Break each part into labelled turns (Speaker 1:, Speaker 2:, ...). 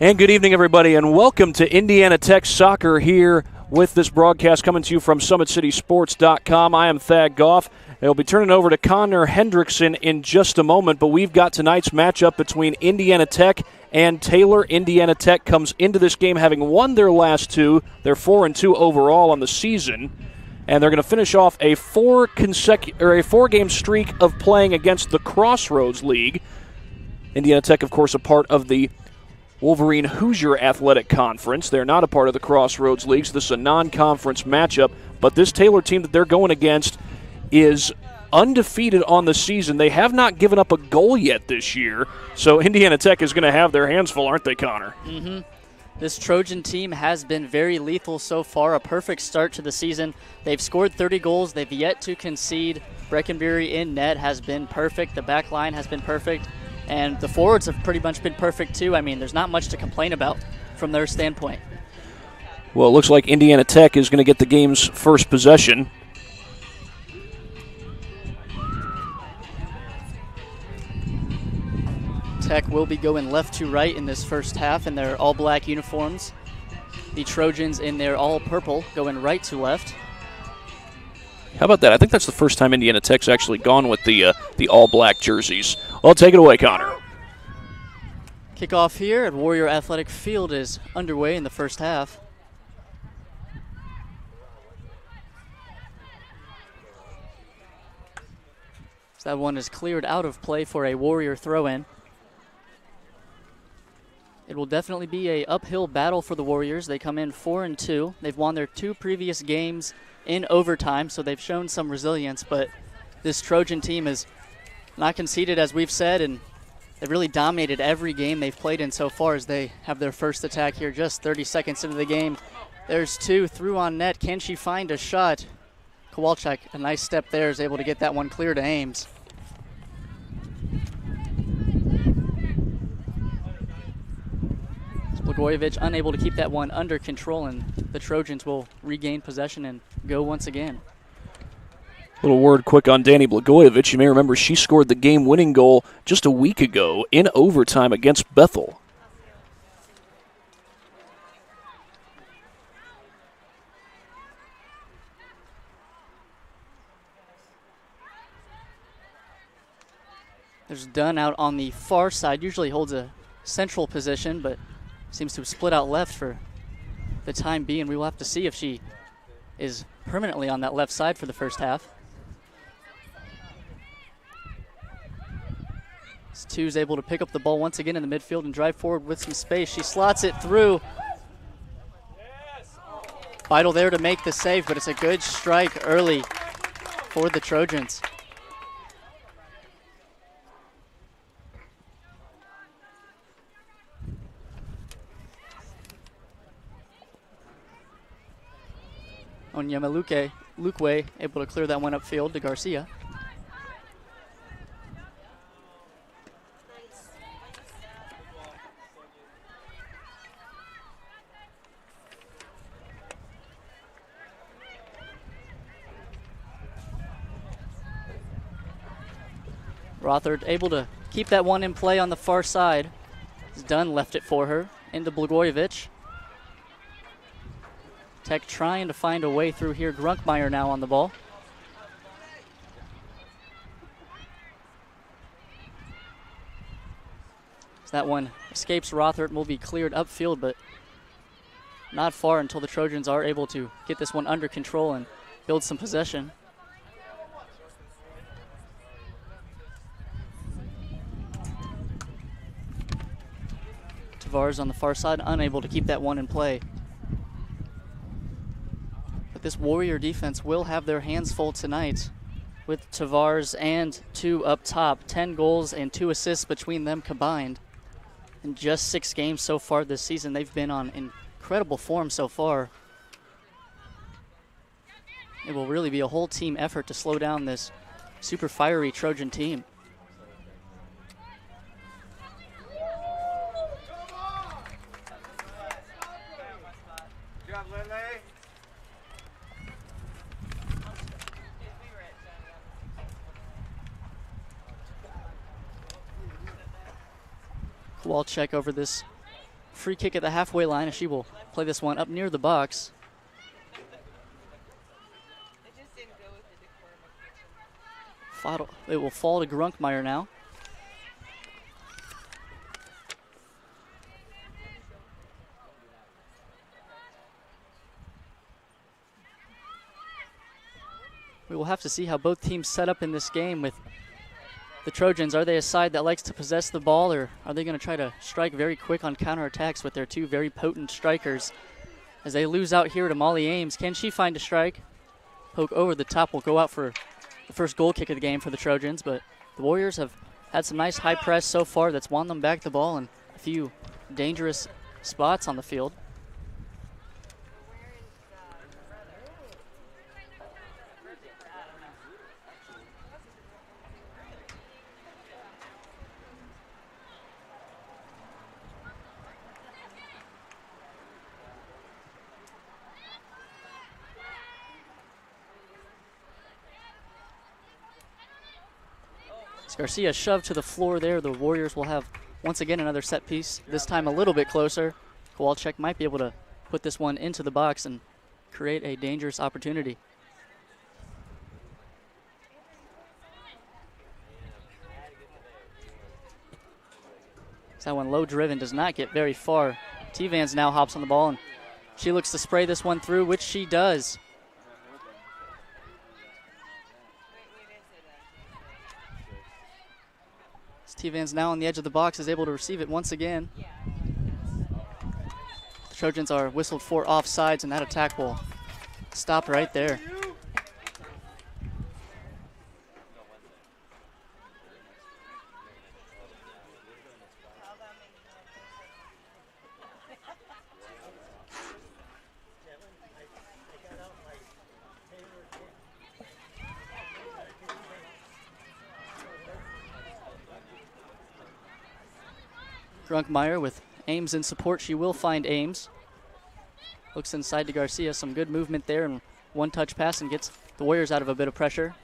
Speaker 1: And good evening, everybody, and welcome to Indiana Tech Soccer here with this broadcast coming to you from SummitCitySports.com. I am Thad Goff. I'll be turning over to Connor Hendrickson in just a moment, but we've got tonight's matchup between Indiana Tech and Taylor. Indiana Tech comes into this game having won their last two. They're 4-2 overall on the season, and they're going to finish off a four-game streak of playing against the Crossroads League. Indiana Tech, of course, a part of the Wolverine Hoosier Athletic Conference. They're not a part of the Crossroads Leagues. This is a non-conference matchup, but this Taylor team that they're going against is undefeated on the season. They have not given up a goal yet this year, so Indiana Tech is going to have their hands full, aren't they, Connor?
Speaker 2: Mm-hmm. This Trojan team has been very lethal so far, a perfect start to the season. They've scored 30 goals. They've yet to concede. Breckenberry in net has been perfect. The back line has been perfect. And the forwards have pretty much been perfect, too. I mean, there's not much to complain about from their standpoint.
Speaker 1: Well, it looks like Indiana Tech is going to get the game's first possession.
Speaker 2: Tech will be going left to right in this first half in their all-black uniforms. The Trojans in their all-purple going right to left.
Speaker 1: How about that? I think that's the first time Indiana Tech's actually gone with the all-black jerseys. Well, take it away, Connor.
Speaker 2: Kickoff here at Warrior Athletic Field is underway in the first half. So that one is cleared out of play for a Warrior throw-in. It will definitely be an uphill battle for the Warriors. They come in 4-2. They've won their two previous games in overtime, so they've shown some resilience, but this Trojan team is not conceded, as we've said, and they've really dominated every game they've played in so far as they have their first attack here just 30 seconds into the game. There's two through on net. Can she find a shot? Kowalczyk, a nice step there, is able to get that one clear to Ames. Blagojevich unable to keep that one under control, and the Trojans will regain possession and go once again.
Speaker 1: Little word quick on Danny Blagojevich. You may remember she scored the game-winning goal just a week ago in overtime against Bethel.
Speaker 2: There's Dunn out on the far side. Usually holds a central position, but seems to have split out left for the time being. We will have to see if she is permanently on that left side for the first half. Two's able to pick up the ball once again in the midfield and drive forward with some space. She slots it through. Vital there to make the save, but it's a good strike early for the Trojans. Onyema Lukwe able to clear that one upfield to Garcia. Rothard able to keep that one in play on the far side. Dunn left it for her into Blagojevich. Tech trying to find a way through here. Grunkmeyer now on the ball. So that one escapes Rothard and will be cleared upfield, but not far until the Trojans are able to get this one under control and build some possession. Tavares on the far side, unable to keep that one in play. But this Warrior defense will have their hands full tonight with Tavares and two up top. 10 goals and 2 assists between them combined. In just 6 games so far this season, they've been on incredible form so far. It will really be a whole team effort to slow down this super fiery Trojan team. Kowalczyk over this free kick at the halfway line, and she will play this one up near the box. It will fall to Grunkmeyer now. We will have to see how both teams set up in this game with the Trojans. Are they a side that likes to possess the ball, or are they going to try to strike very quick on counterattacks with their two very potent strikers? As they lose out here to Molly Ames, can she find a strike? Poke over the top will go out for the first goal kick of the game for the Trojans, but the Warriors have had some nice high press so far that's won them back the ball in a few dangerous spots on the field. Garcia shoved to the floor there. The Warriors will have, once again, another set piece, this time a little bit closer. Kowalczyk might be able to put this one into the box and create a dangerous opportunity. That one low driven does not get very far. T-Vans now hops on the ball, and she looks to spray this one through, which she does. T-Vans now on the edge of the box is able to receive it once again. The Trojans are whistled for offsides, and that attack will stop right there. Grunkmeyer with Ames in support. She will find Ames. Looks inside to Garcia. Some good movement there, and one-touch pass and gets the Warriors out of a bit of pressure.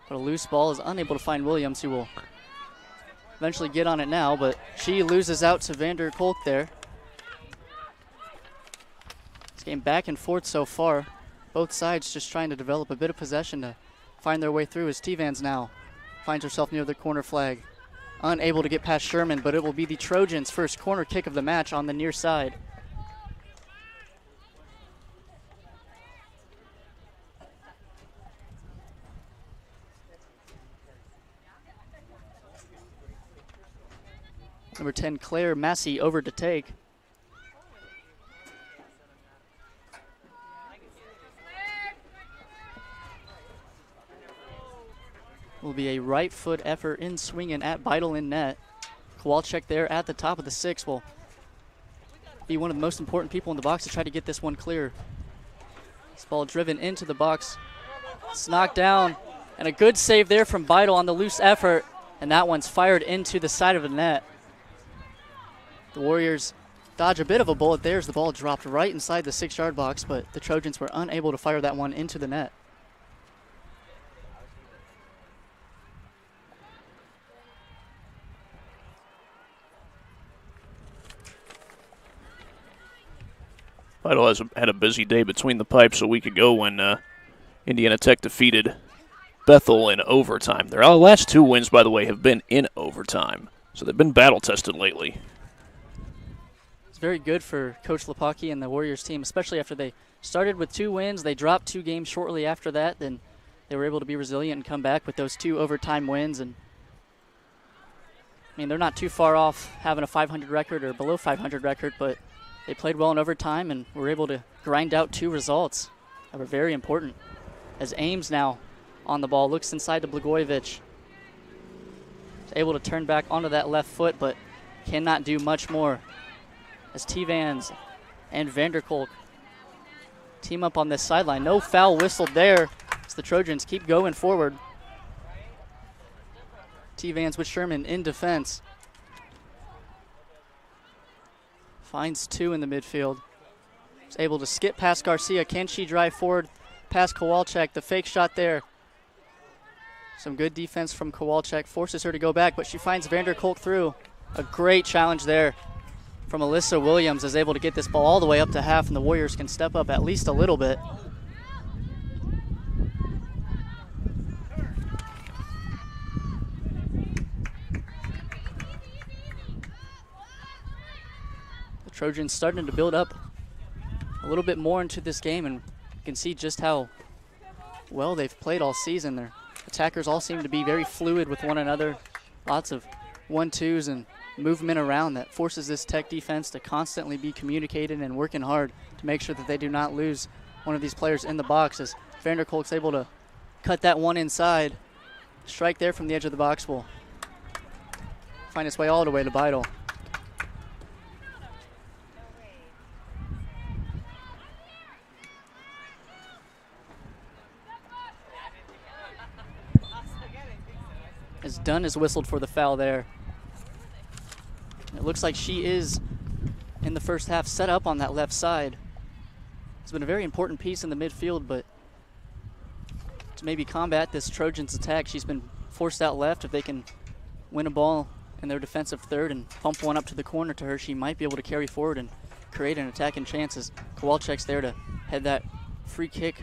Speaker 2: But a loose ball is unable to find Williams, who will eventually get on it now, but she loses out to Vander Kolk there. This game back and forth so far. Both sides just trying to develop a bit of possession to find their way through, as T-Vans now finds herself near the corner flag. Unable to get past Sherman, but it will be the Trojans' first corner kick of the match on the near side. Number 10, Claire Massey, over to take. Will be a right foot effort in swinging at Beidel in net. Kowalczyk there at the top of the six will be one of the most important people in the box to try to get this one clear. This ball driven into the box. It's knocked down, and a good save there from Beidel on the loose effort, and that one's fired into the side of the net. The Warriors dodge a bit of a bullet there as the ball dropped right inside the 6-yard box, but the Trojans were unable to fire that one into the net.
Speaker 1: Beidel has had a busy day between the pipes a week ago when Indiana Tech defeated Bethel in overtime. Their last two wins, by the way, have been in overtime, so they've been battle-tested lately.
Speaker 2: It's very good for Coach Lepaki and the Warriors team, especially after they started with 2 wins. They dropped 2 games shortly after that. Then they were able to be resilient and come back with those 2 overtime wins. And I mean, they're not too far off having a 500 record or below 500 record, but they played well in overtime and were able to grind out 2 results that were very important. As Ames now on the ball, looks inside to Blagojevich. Is able to turn back onto that left foot, but cannot do much more. As T-Vans and Vander Kolk team up on this sideline. No foul whistled there as the Trojans keep going forward. T-Vans with Sherman in defense. Finds 2 in the midfield. Is able to skip past Garcia. Can she drive forward past Kowalczyk? The fake shot there. Some good defense from Kowalczyk. Forces her to go back, but she finds Vander Kolk through. A great challenge there from Alyssa Williams, is able to get this ball all the way up to half, and the Warriors can step up at least a little bit. The Trojans starting to build up a little bit more into this game, and you can see just how well they've played all season. Their attackers all seem to be very fluid with one another. Lots of 1-2s and movement around that forces this Tech defense to constantly be communicating and working hard to make sure that they do not lose one of these players in the box. As Vanderkolk's able to cut that one inside, strike there from the edge of the box will find its way all the way to Beidel. As Dunn is whistled for the foul there. It looks like she is, in the first half, set up on that left side. It's been a very important piece in the midfield, but to maybe combat this Trojans attack, she's been forced out left. If they can win a ball in their defensive third and pump one up to the corner to her, she might be able to carry forward and create an attacking chance, as Kowalczyk's there to head that free kick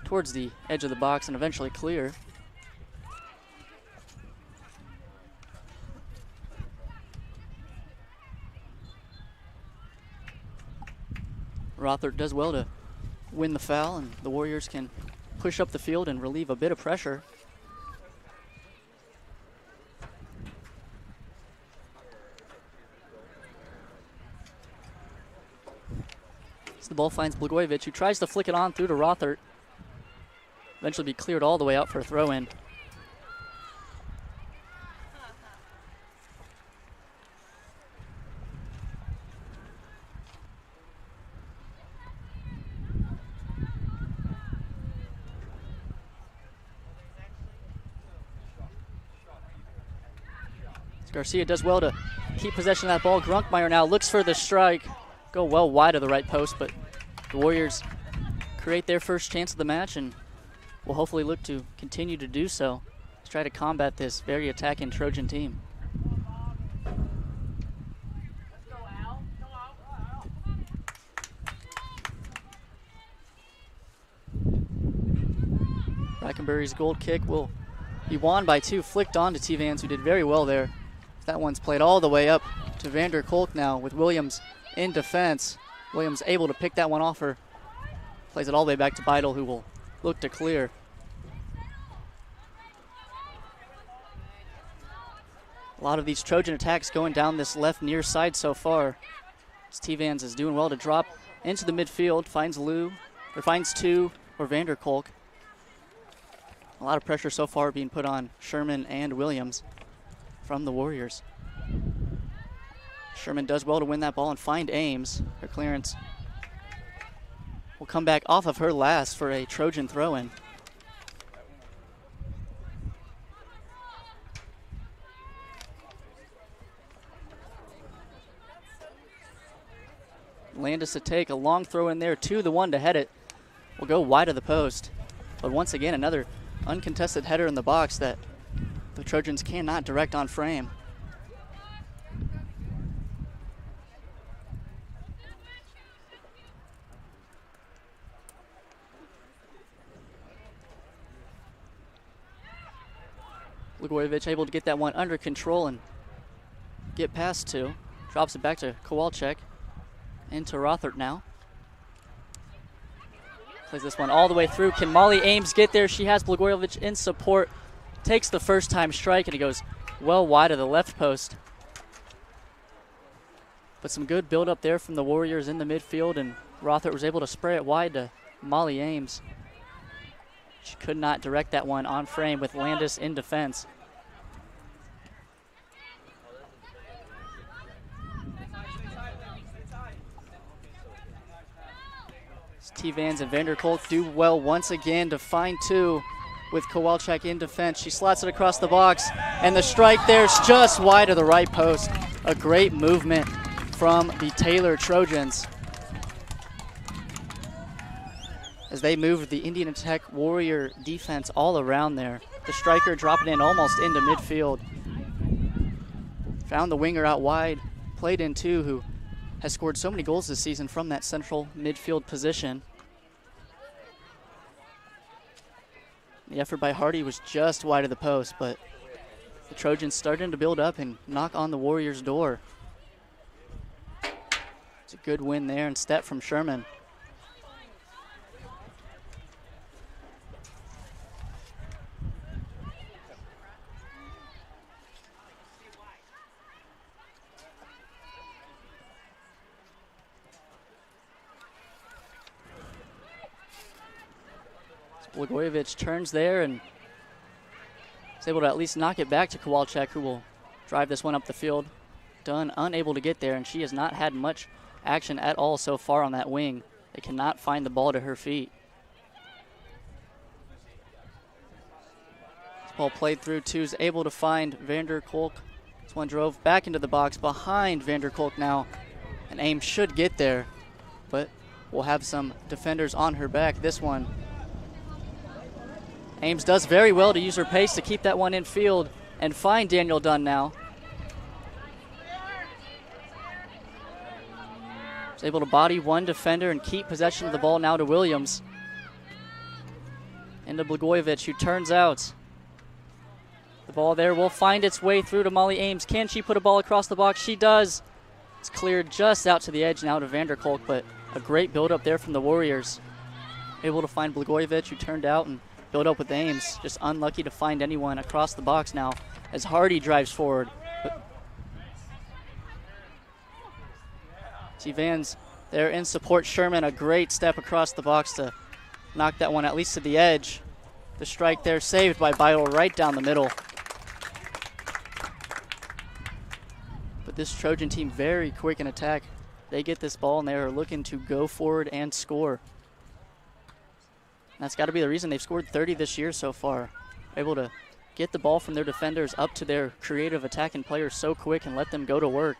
Speaker 2: towards the edge of the box and eventually clear. Rothert does well to win the foul, and the Warriors can push up the field and relieve a bit of pressure. As the ball finds Blagojevich, who tries to flick it on through to Rothert. Eventually be cleared all the way out for a throw-in. Garcia does well to keep possession of that ball. Grunkmeyer now looks for the strike. Go well wide of the right post, but the Warriors create their first chance of the match and will hopefully look to continue to do so to try to combat this very attacking Trojan team. Brackenbury's gold kick will be won by two, flicked on to T-Vans, who did very well there. That one's played all the way up to Vanderkolk now with Williams in defense. Williams able to pick that one off her. Plays it all the way back to Beidel, who will look to clear. A lot of these Trojan attacks going down this left near side so far. As T-Vans is doing well to drop into the midfield, finds two or Vanderkolk. A lot of pressure so far being put on Sherman and Williams from the Warriors. Sherman does well to win that ball and find Ames. Her clearance will come back off of her last for a Trojan throw-in. Landis to take a long throw in there to the one to head it. Will go wide of the post. But once again, another uncontested header in the box that the Trojans cannot direct on frame. Blagojevich able to get that one under control and get past two. Drops it back to Kowalczyk. Into Rothert now. Plays this one all the way through. Can Molly Ames get there? She has Blagojevich in support. Takes the first time strike, and he goes well wide of the left post. But some good build up there from the Warriors in the midfield, and Rothert was able to spray it wide to Molly Ames. She could not direct that one on frame with Landis in defense. T-Vans and Vanderkolk do well once again to find two with Kowalczyk in defense. She slots it across the box, and the strike there's just wide of the right post. A great movement from the Taylor Trojans as they moved the Indiana Tech Warrior defense all around there. The striker dropping in almost into midfield. Found the winger out wide, played in two, who has scored so many goals this season from that central midfield position. The effort by Hardy was just wide of the post, but the Trojans starting to build up and knock on the Warriors' door. It's a good win there and step from Sherman. Blagojevich turns there and is able to at least knock it back to Kowalczyk, who will drive this one up the field. Dunn unable to get there, and she has not had much action at all so far on that wing. They cannot find the ball to her feet. This ball played through, two's able to find Vander Kolk. This one drove back into the box behind Vander Kolk now, and Ames should get there, but will have some defenders on her back. This one, Ames does very well to use her pace to keep that one in field and find Daniel Dunn now. Is able to body one defender and keep possession of the ball now to Williams. Into Blagojevich, who turns out. The ball there will find its way through to Molly Ames. Can she put a ball across the box? She does. It's cleared just out to the edge now to Vander Kolk, but a great build-up there from the Warriors. Able to find Blagojevich, who turned out and build up with Ames. Just unlucky to find anyone across the box now as Hardy drives forward. See Vans there in support. Sherman, a great step across the box to knock that one at least to the edge. The strike there saved by Beidel right down the middle. But this Trojan team very quick in attack. They get this ball and they are looking to go forward and score. That's got to be the reason they've scored 30 this year so far. Able to get the ball from their defenders up to their creative attacking players so quick and let them go to work.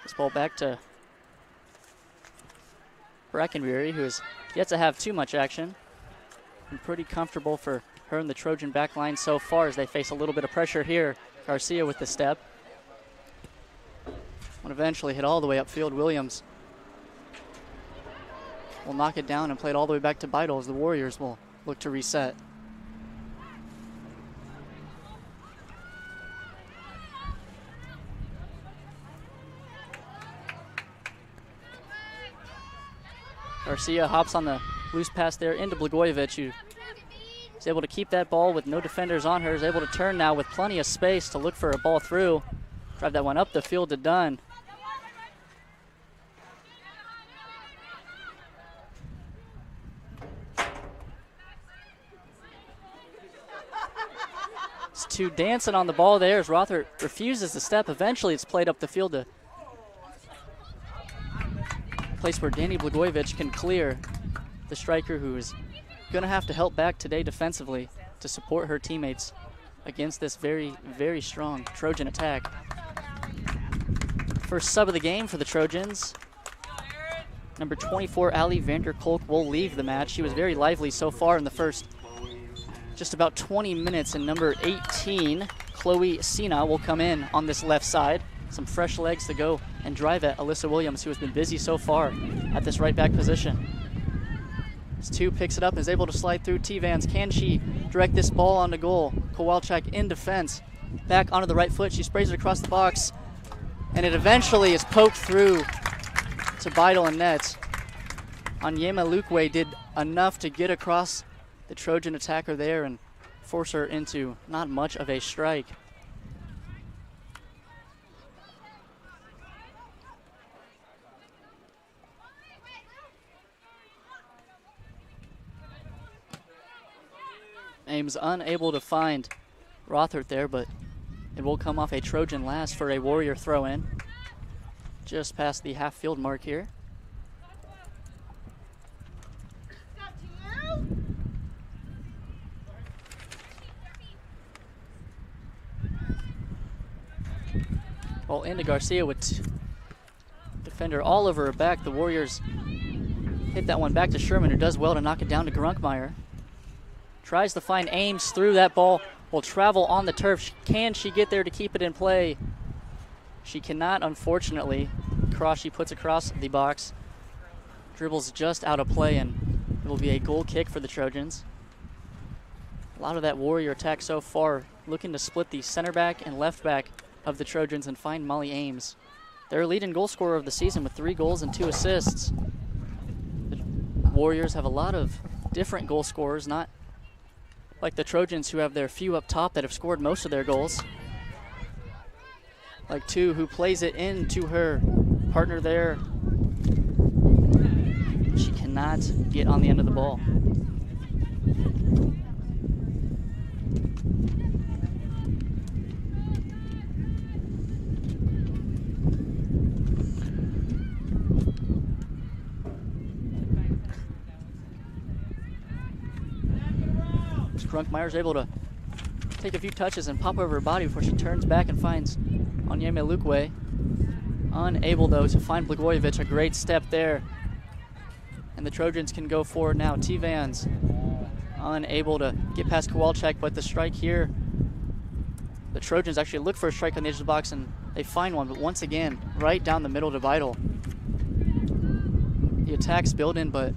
Speaker 2: This ball back to Brackenbury, who has yet to have too much action. And pretty comfortable for her and the Trojan back line so far as they face a little bit of pressure here. Garcia with the step. One eventually hit all the way upfield. Williams will knock it down and play it all the way back to Beidel as the Warriors will look to reset. Garcia hops on the loose pass there into Blagojevich, who is able to keep that ball with no defenders on her, is able to turn now with plenty of space to look for a ball through. Drive that one up the field to Dunn. It's two dancing on the ball there as Rothert refuses to step. Eventually it's played up the field to a place where Danny Blagojevich can clear the striker, who is going to have to help back today defensively to support her teammates against this very, very strong Trojan attack. First sub of the game for the Trojans. Number 24, Ali Vander Kolk, will leave the match. She was very lively so far in the first just about 20 minutes, and number 18, Chloe Sina, will come in on this left side. Some fresh legs to go and drive at Alyssa Williams, who has been busy so far at this right back position. As two picks it up and is able to slide through T-Vans. Can she direct this ball onto goal? Kowalczyk in defense. Back onto the right foot. She sprays it across the box. And it eventually is poked through to Beidel and net. Onyema Lukwe did enough to get across the Trojan attacker there and force her into not much of a strike. Ames unable to find Rothert there, but it will come off a Trojan last for a Warrior throw-in. Just past the half-field mark here. Ball into Garcia with defender all over her back. The Warriors hit that one back to Sherman, who does well to knock it down to Grunkmeyer. Tries to find Ames through. That ball will travel on the turf. Can she get there to keep it in play? She cannot, unfortunately. Cross she puts across the box. Dribbles just out of play, and it will be a goal kick for the Trojans. A lot of that Warrior attack so far, looking to split the center back and left back of the Trojans and find Molly Ames. They're leading goal scorer of the season with 3 goals and 2 assists. The Warriors have a lot of different goal scorers, not like the Trojans, who have their few up top that have scored most of their goals. Like Tu, who plays it into her partner there. She cannot get on the end of the ball. Grunkmeyer's able to take a few touches and pop over her body before she turns back and finds Onyeme Lukwe. Unable, though, to find Blagojevich. A great step there. And the Trojans can go forward now. T-Vans unable to get past Kowalczyk, but the strike here, the Trojans actually look for a strike on the edge of the box, and they find one, but once again, right down the middle to Vital. The attacks build in, but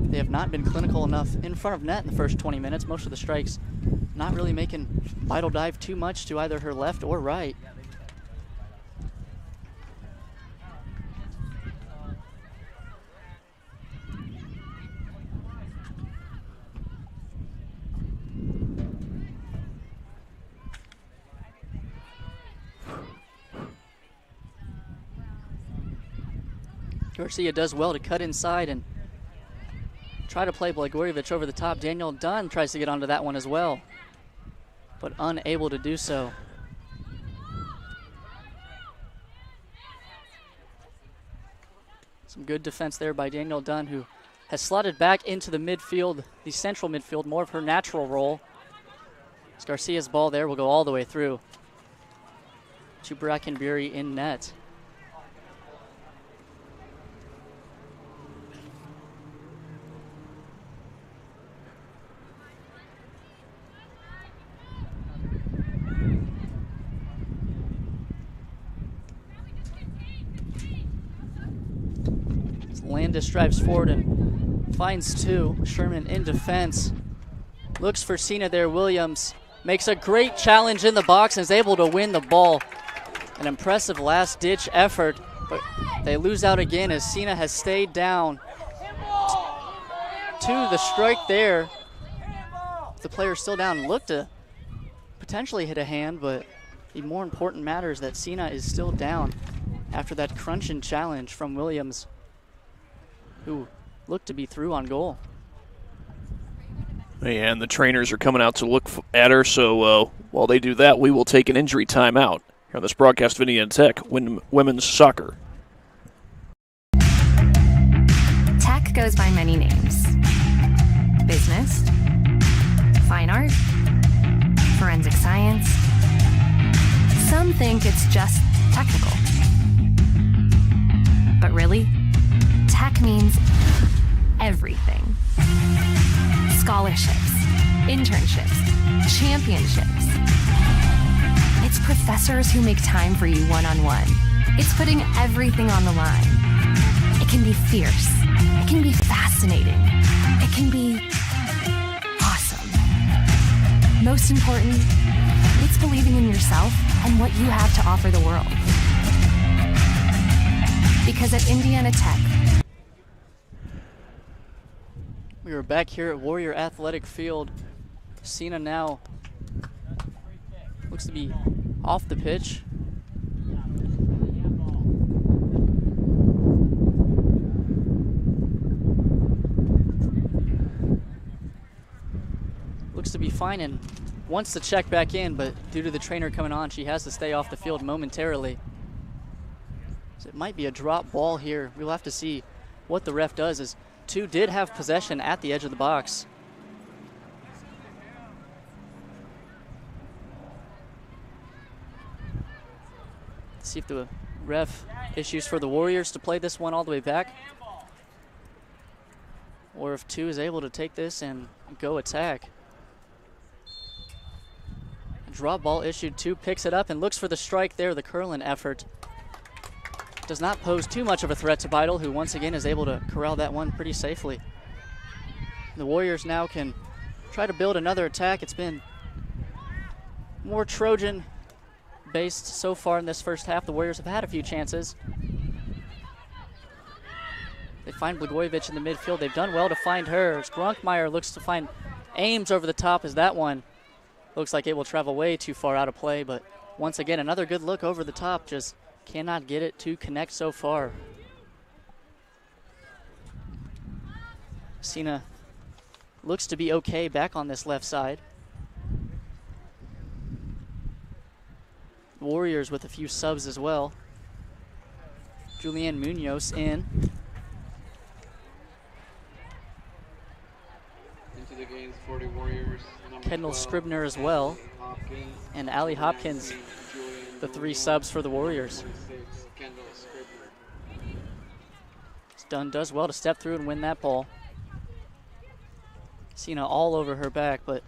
Speaker 2: they have not been clinical enough in front of net in the first 20 minutes. Most of the strikes not really making Vital dive too much to either her left or right. Garcia does well to cut inside and try to play Blagojevich over the top. Danielle Dunn tries to get onto that one as well, but unable to do so. Some good defense there by Danielle Dunn, who has slotted back into the midfield, the central midfield, more of her natural role. As Garcia's ball there will go all the way through to Brackenbury in net. Landis drives forward and finds Tu. Sherman in defense. Looks for Cena there. Williams makes a great challenge in the box and is able to win the ball. An impressive last-ditch effort, but they lose out again as Cena has stayed down. To the strike there. The player still down. Looked to potentially hit a hand, but the more important matter is that Cena is still down after that crunching challenge from Williams, who looked to be through on goal.
Speaker 1: And the trainers are coming out to look at her, so while they do that, we will take an injury timeout here on this broadcast of Indiana Tech Women's Soccer.
Speaker 3: Tech goes by many names. Business, fine art, forensic science. Some think it's just technical. But really, tech means everything. Scholarships, internships, championships. It's professors who make time for you one-on-one. It's putting everything on the line. It can be fierce. It can be fascinating. It can be awesome. Most important, it's believing in yourself and what you have to offer the world. Because at Indiana Tech,
Speaker 2: we are back here at Warrior Athletic Field. Cena now looks to be off the pitch. Looks to be fine and wants to check back in, but due to the trainer coming on, she has to stay off the field momentarily. So it might be a drop ball here. We'll have to see what the ref does, as Tu did have possession at the edge of the box. Let's see if the ref issues for the Warriors to play this one all the way back, or if Tu is able to take this and go attack. drop ball issued to, picks it up and looks for the strike there. The curling effort does not pose too much of a threat to Beidel, who once again is able to corral that one pretty safely. The Warriors now can try to build another attack. It's been more Trojan based so far in this first half. The Warriors have had a few chances. They find Blagojevich in the midfield. They've done well to find her. As Grunkmeyer looks to find Ames over the top, as that one looks like it will travel way too far out of play. But once again, another good look over the top. Just cannot get it to connect so far. Sina looks to be okay back on this left side. Warriors with a few subs as well. Julianne Munoz in.
Speaker 4: Into the games for the Warriors.
Speaker 2: Kendall Scribner as well. And Hadley Hopkins, the 3 subs for the Warriors. Dunn does well to step through and win that ball. Sina all over her back, but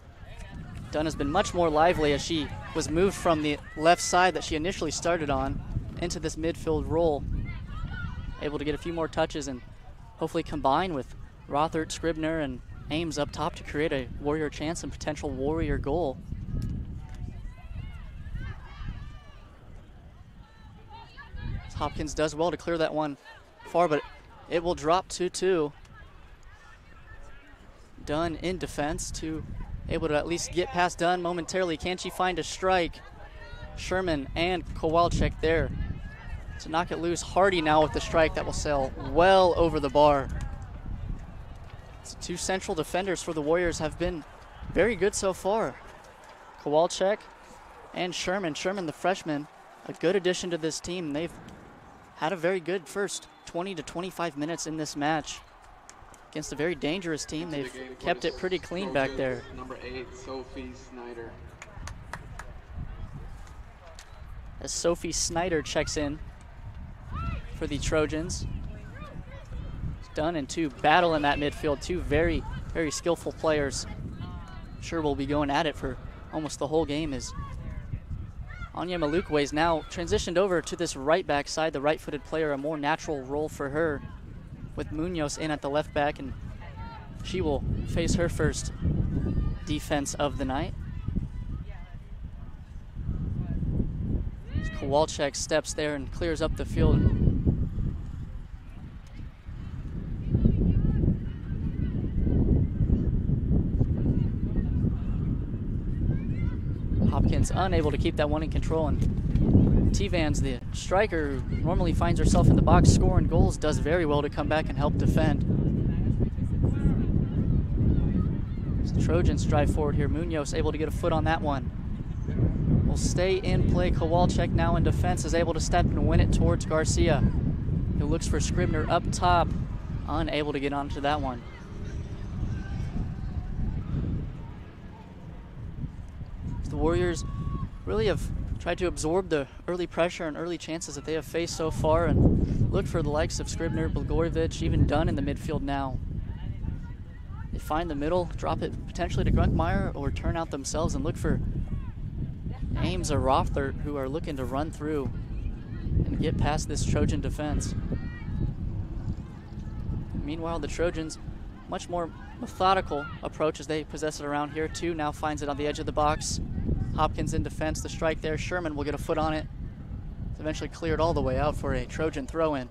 Speaker 2: Dunn has been much more lively as she was moved from the left side that she initially started on into this midfield role. Able to get a few more touches and hopefully combine with Rothert, Scribner, and Ames up top to create a Warrior chance and potential Warrior goal. Hopkins does well to clear that one far, but it will drop 2-2. Dunn in defense to able to at least get past Dunn momentarily. Can she find a strike? Sherman and Kowalczyk there to knock it loose. Hardy now with the strike that will sail well over the bar. So 2 central defenders for the Warriors have been very good so far. Kowalczyk and Sherman. Sherman, the freshman, a good addition to this team. They've had a very good first 20 to 25 minutes in this match. Against a very dangerous team, they've kept it pretty clean back there.
Speaker 4: Number 8, Sophie Snyder.
Speaker 2: As Sophie Snyder checks in for the Trojans. Dunn and 2 battle in that midfield. 2 very, very skillful players. Sure we'll be going at it for almost the whole game as Anya Malukwe is now transitioned over to this right back side, the right-footed player, a more natural role for her, with Munoz in at the left back, and she will face her first defense of the night. Kowalczyk steps there and clears up the field. Hopkins unable to keep that one in control, and T-Vans, the striker who normally finds herself in the box scoring goals, does very well to come back and help defend. As the Trojans drive forward here, Munoz able to get a foot on that one. Will stay in play. Kowalczyk now in defense is able to step and win it towards Garcia, who looks for Scribner up top, unable to get onto that one. The Warriors really have tried to absorb the early pressure and early chances that they have faced so far and look for the likes of Scribner, Blagojevich, even Dunn in the midfield now. They find the middle, drop it potentially to Grunkmeyer, or turn out themselves and look for Ames or Rothert, who are looking to run through and get past this Trojan defense. Meanwhile, the Trojans, much more methodical approach as they possess it around here. 2 now finds it on the edge of the box. Hopkins in defense, the strike there. Sherman will get a foot on it. It's eventually cleared all the way out for a Trojan throw-in.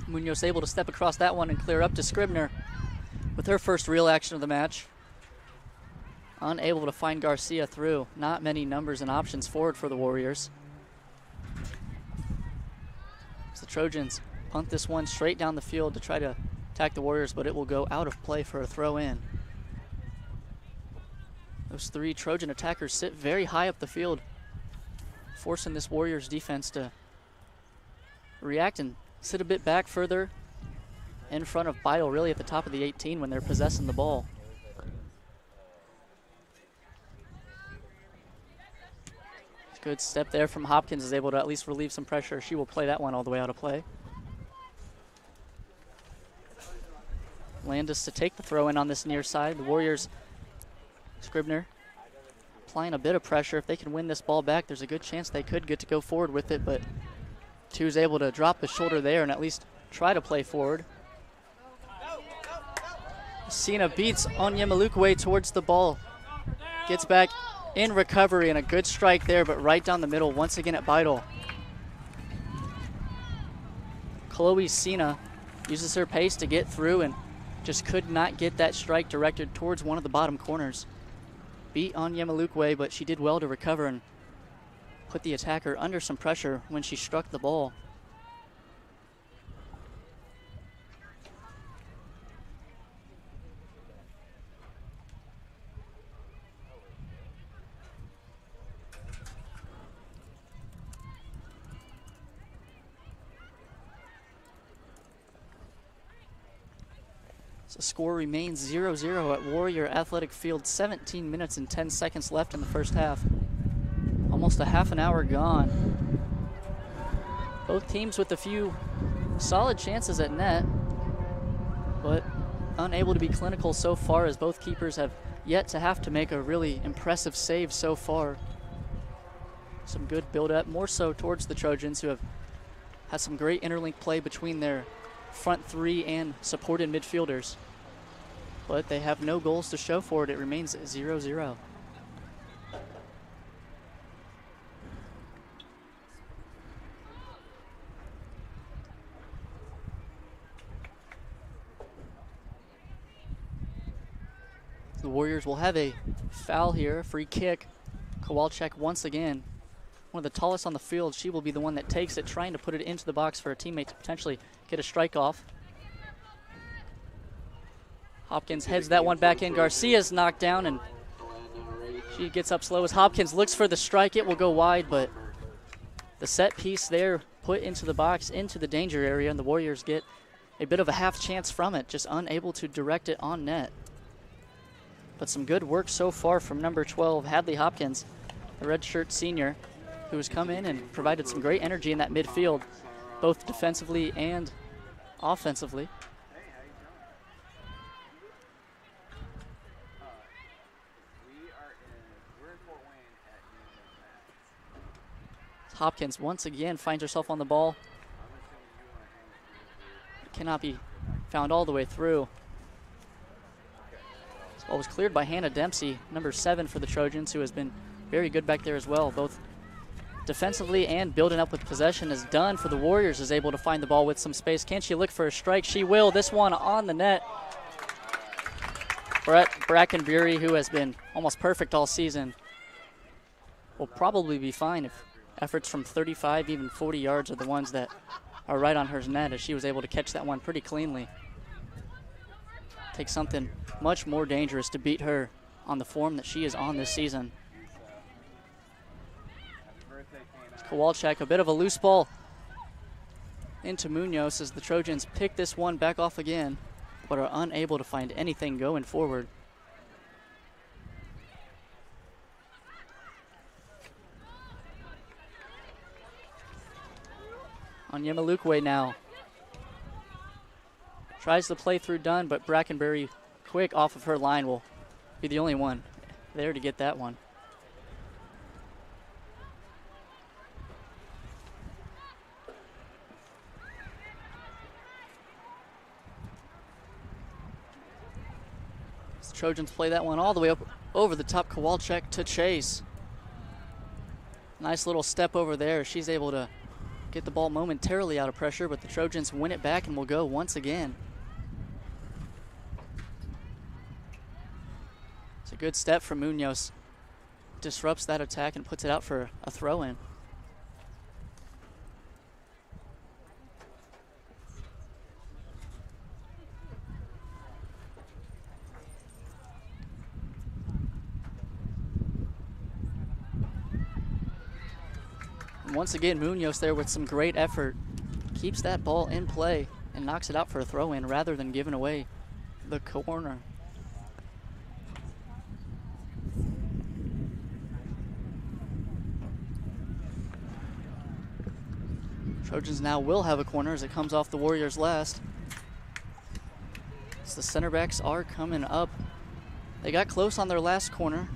Speaker 2: Munoz able to step across that one and clear up to Scribner with her first real action of the match. Unable to find Garcia through. Not many numbers and options forward for the Warriors. So the Trojans punt this one straight down the field to try to attack the Warriors, but it will go out of play for a throw in. Those 3 Trojan attackers sit very high up the field, forcing this Warriors defense to react and sit a bit back further in front of Beidel, really at the top of the 18 when they're possessing the ball. Good step there from Hopkins, is able to at least relieve some pressure. She will play that one all the way out of play. Landis to take the throw in on this near side. The Warriors, Scribner, applying a bit of pressure. If they can win this ball back, there's a good chance they could get to go forward with it, but Two's able to drop the shoulder there and at least try to play forward. Sina beats Onyemalukwe towards the ball. Gets back in recovery and a good strike there, but right down the middle once again at Beidel. Chloe Sina uses her pace to get through and just could not get that strike directed towards one of the bottom corners. Beat Onyemalukwe, but she did well to recover and put the attacker under some pressure when she struck the ball. The score remains 0-0 at Warrior Athletic Field. 17 minutes and 10 seconds left in the first half. Almost a half an hour gone. Both teams with a few solid chances at net, but unable to be clinical so far, as both keepers have yet to have to make a really impressive save so far. Some good build-up, more so towards the Trojans, who have had some great interlink play between their front three and supported midfielders. But they have no goals to show for it. It remains 0-0. The Warriors will have a foul here, free kick. Kowalczyk once again, one of the tallest on the field. She will be the one that takes it, trying to put it into the box for a teammate to potentially get a strike off. Hopkins heads that one back in. Garcia's knocked down, and she gets up slow as Hopkins looks for the strike. It will go wide, but the set piece there put into the box, into the danger area, and the Warriors get a bit of a half chance from it, just unable to direct it on net. But some good work so far from number 12, Hadley Hopkins, the redshirt senior, who has come in and provided some great energy in that midfield, both defensively and offensively. Hopkins once again finds herself on the ball. Cannot be found all the way through. This ball was cleared by Hannah Dempsey, number 7 for the Trojans, who has been very good back there as well, both defensively and building up with possession. Is done for the Warriors, is able to find the ball with some space. Can she look for a strike? She will. This one on the net. Brett Brackenbury, who has been almost perfect all season, will probably be fine if efforts from 35, even 40 yards are the ones that are right on her net, as she was able to catch that one pretty cleanly. Takes something much more dangerous to beat her on the form that she is on this season. Kowalczyk, a bit of a loose ball into Munoz as the Trojans pick this one back off again, but are unable to find anything going forward. Onyemalukwe now tries to play through Dunn, but Brackenbury, quick off of her line, will be the only one there to get that one. The Trojans play that one all the way up over the top. Kowalczyk to chase. Nice little step over there. She's able to get the ball momentarily out of pressure, but the Trojans win it back and will go once again. It's a good step from Munoz. Disrupts that attack and puts it out for a throw-in. Once again, Munoz there with some great effort. Keeps that ball in play and knocks it out for a throw-in rather than giving away the corner. Trojans now will have a corner as it comes off the Warriors last. So the center backs are coming up. They got close on their last corner.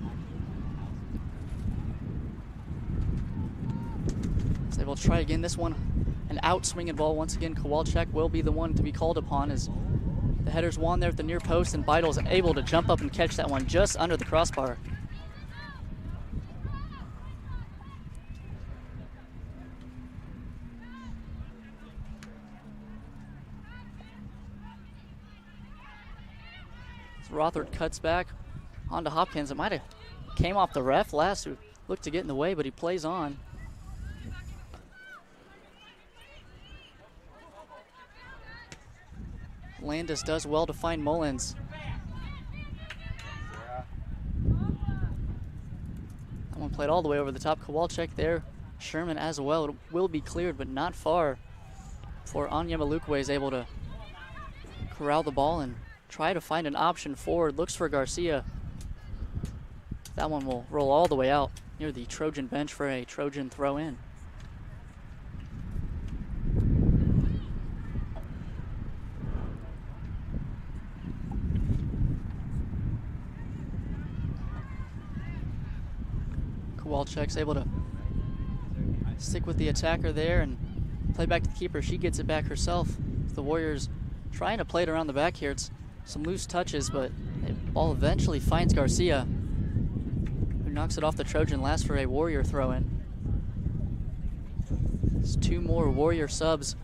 Speaker 2: So they will try again. This one, an out-swinging ball. Once again, Kowalczyk will be the one to be called upon as the header's won there at the near post, and Beidle's able to jump up and catch that one just under the crossbar. Rothard cuts back onto Hopkins. It might have came off the ref last, who looked to get in the way, but he plays on. Landis does well to find Mullins. That one played all the way over the top. Kowalczyk there. Sherman as well. It will be cleared, but not far before Anya Malukwe is able to corral the ball and try to find an option forward. Looks for Garcia. That one will roll all the way out near the Trojan bench for a Trojan throw in. Kowalczyk's able to stick with the attacker there and play back to the keeper. She gets it back herself. The Warriors trying to play it around the back here. It's some loose touches, but the ball eventually finds Garcia, who knocks it off the Trojan last for a Warrior throw-in. There's two more Warrior subs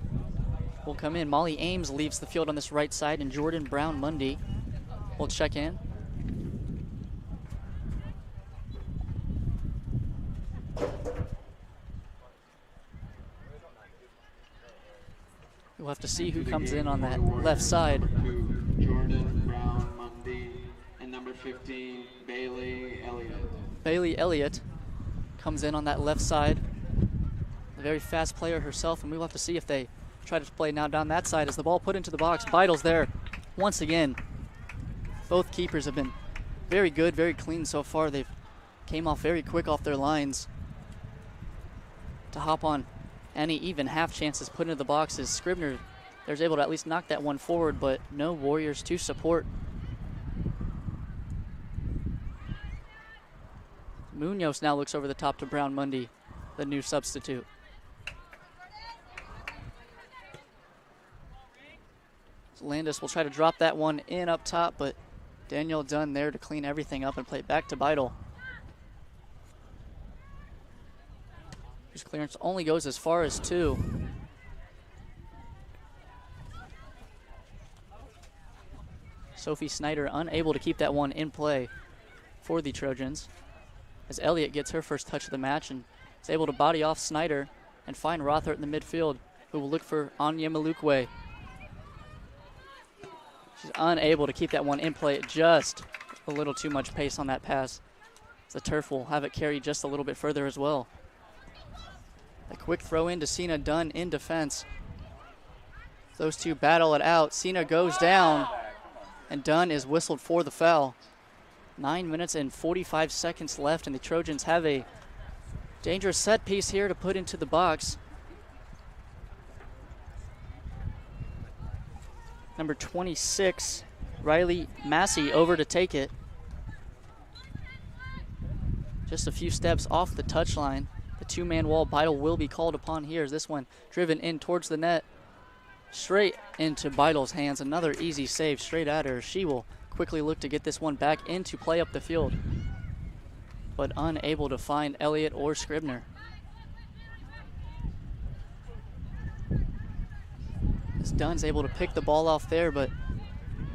Speaker 2: will come in. Molly Ames leaves the field on this right side, and Jordan Brown Mundy will check in. We'll have to see who comes in on that left side.
Speaker 4: Jordan Brown Mundy and number 15, Bailey Elliott.
Speaker 2: Bailey Elliott comes in on that left side. A very fast player herself, and we'll have to see if they try to play now down that side as the ball put into the box. Beidle's there once again. Both keepers have been very good, very clean so far. They've came off very quick off their lines to hop on any even half chances put into the box. As Scribner there's able to at least knock that one forward, but no Warriors to support. Munoz now looks over the top to Brown Mundy, the new substitute. So Landis will try to drop that one in up top, but Daniel Dunn there to clean everything up and play it back to Beidle. His clearance only goes as far as 2. Sophie Snyder unable to keep that one in play for the Trojans, as Elliott gets her first touch of the match and is able to body off Snyder and find Rothart in the midfield, who will look for Anya Malukwe. She's unable to keep that one in play. Just a little too much pace on that pass. The turf will have it carried just a little bit further as well. A quick throw in to Cena Dunn in defense. Those two battle it out. Cena goes down, and Dunn is whistled for the foul. 9 minutes and 45 seconds left, and the Trojans have a dangerous set piece here to put into the box. Number 26, Riley Massey, over to take it. Just a few steps off the touchline. The two-man wall. Beidle will be called upon here as this one driven in towards the net. Straight into Beidle's hands. Another easy save straight at her. She will quickly look to get this one back into play up the field, but unable to find Elliott or Scribner. As Dunn's able to pick the ball off there, but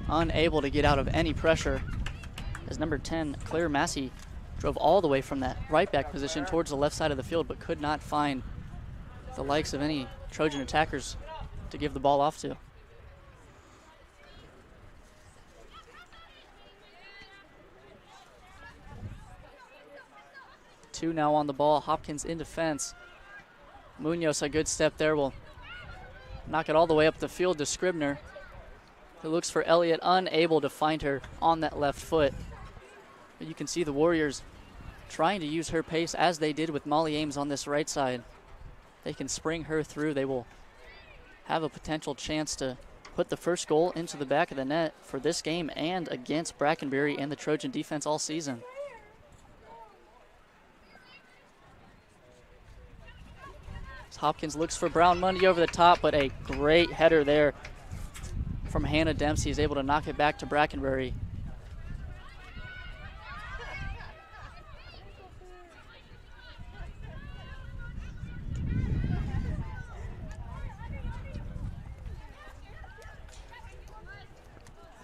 Speaker 2: unable to get out of any pressure, as number 10, Claire Massey, drove all the way from that right back position towards the left side of the field, but could not find the likes of any Trojan attackers to give the ball off to. Two now on the ball. Hopkins in defense. Munoz, a good step there, will knock it all the way up the field to Scribner, who looks for Elliott, unable to find her on that left foot. But you can see the Warriors trying to use her pace as they did with Molly Ames on this right side. they can spring her through, they will have a potential chance to put the first goal into the back of the net for this game and against Brackenbury and the Trojan defense all season. Hopkins looks for Brown Mundy over the top, but a great header there from Hannah Dempsey is able to knock it back to Brackenbury.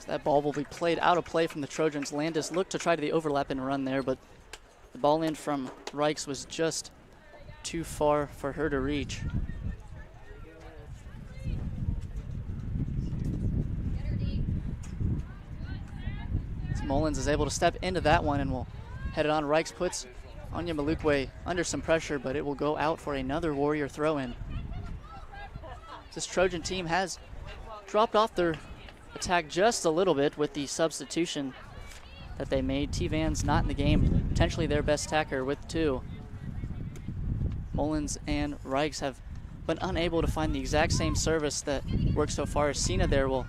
Speaker 2: So that ball will be played out of play from the Trojans. Landis looked to try to the overlap and run there, but the ball in from Reichs was just too far for her to reach. So Mullins is able to step into that one and will head it on. Reichs puts Anya Malukwe under some pressure, but it will go out for another Warrior throw-in. This Trojan team has dropped off their attack just a little bit with the substitution that they made. T-Van's not in the game, potentially their best attacker with 2. Mullins and Reichs have been unable to find the exact same service that worked so far. Sina there will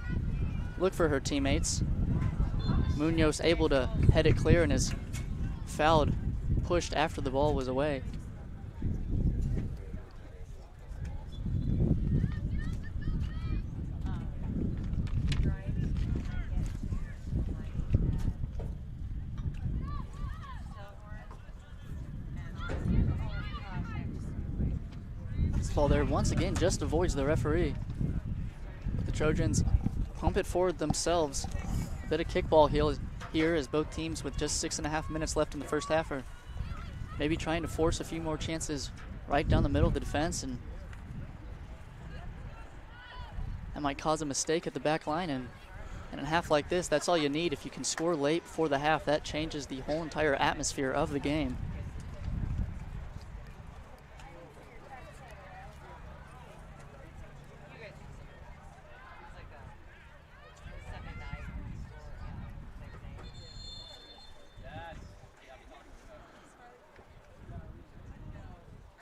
Speaker 2: look for her teammates. Munoz able to head it clear and is fouled, pushed after the ball was away. Ball there once again just avoids the referee. But the Trojans pump it forward themselves. A bit of kickball here as both teams with just 6.5 minutes left in the first half are maybe trying to force a few more chances right down the middle of the defense, and that might cause a mistake at the back line. And in a half like this, that's all you need. If you can score late before the half, that changes the whole entire atmosphere of the game.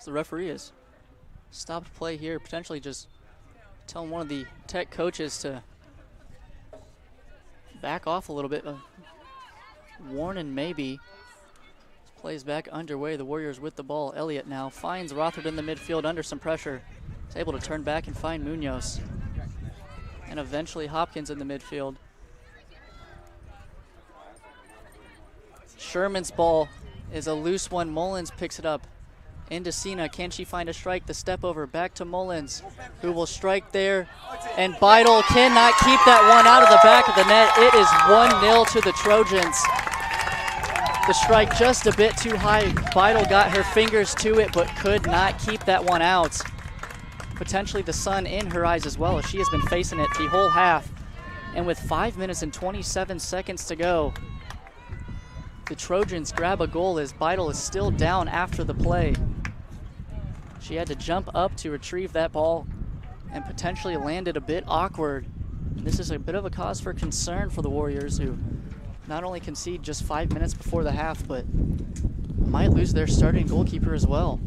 Speaker 2: The referee has stopped play here, potentially just telling one of the Tech coaches to back off a little bit. Warning maybe. This play is back underway. The Warriors with the ball. Elliott now finds Rothard in the midfield under some pressure. He's able to turn back and find Munoz. And eventually Hopkins in the midfield. Sherman's ball is a loose one. Mullins picks it up. Into Sina, can she find a strike? The step over, back to Mullins, who will strike there. And Beidel cannot keep that one out of the back of the net. It is 1-0 to the Trojans. The strike just a bit too high. Beidel got her fingers to it, but could not keep that one out. Potentially the sun in her eyes as well, as she has been facing it the whole half. And with 5 minutes and 27 seconds to go, the Trojans grab a goal as Beidel is still down after the play. She had to jump up to retrieve that ball and potentially landed a bit awkward. This is a bit of a cause for concern for the Warriors, who not only concede just 5 minutes before the half, but might lose their starting goalkeeper as well.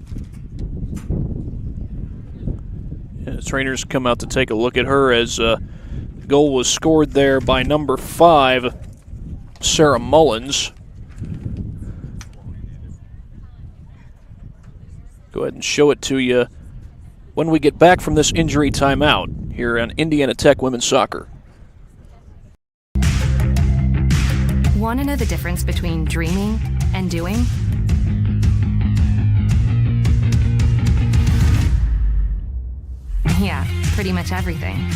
Speaker 1: Yeah, the trainers come out to take a look at her as the goal was scored there by number 5, Sarah Mullins. Go ahead and show it to you when we get back from this injury timeout here on Indiana Tech Women's Soccer.
Speaker 3: Want to know the difference between dreaming and doing? Yeah, pretty much everything.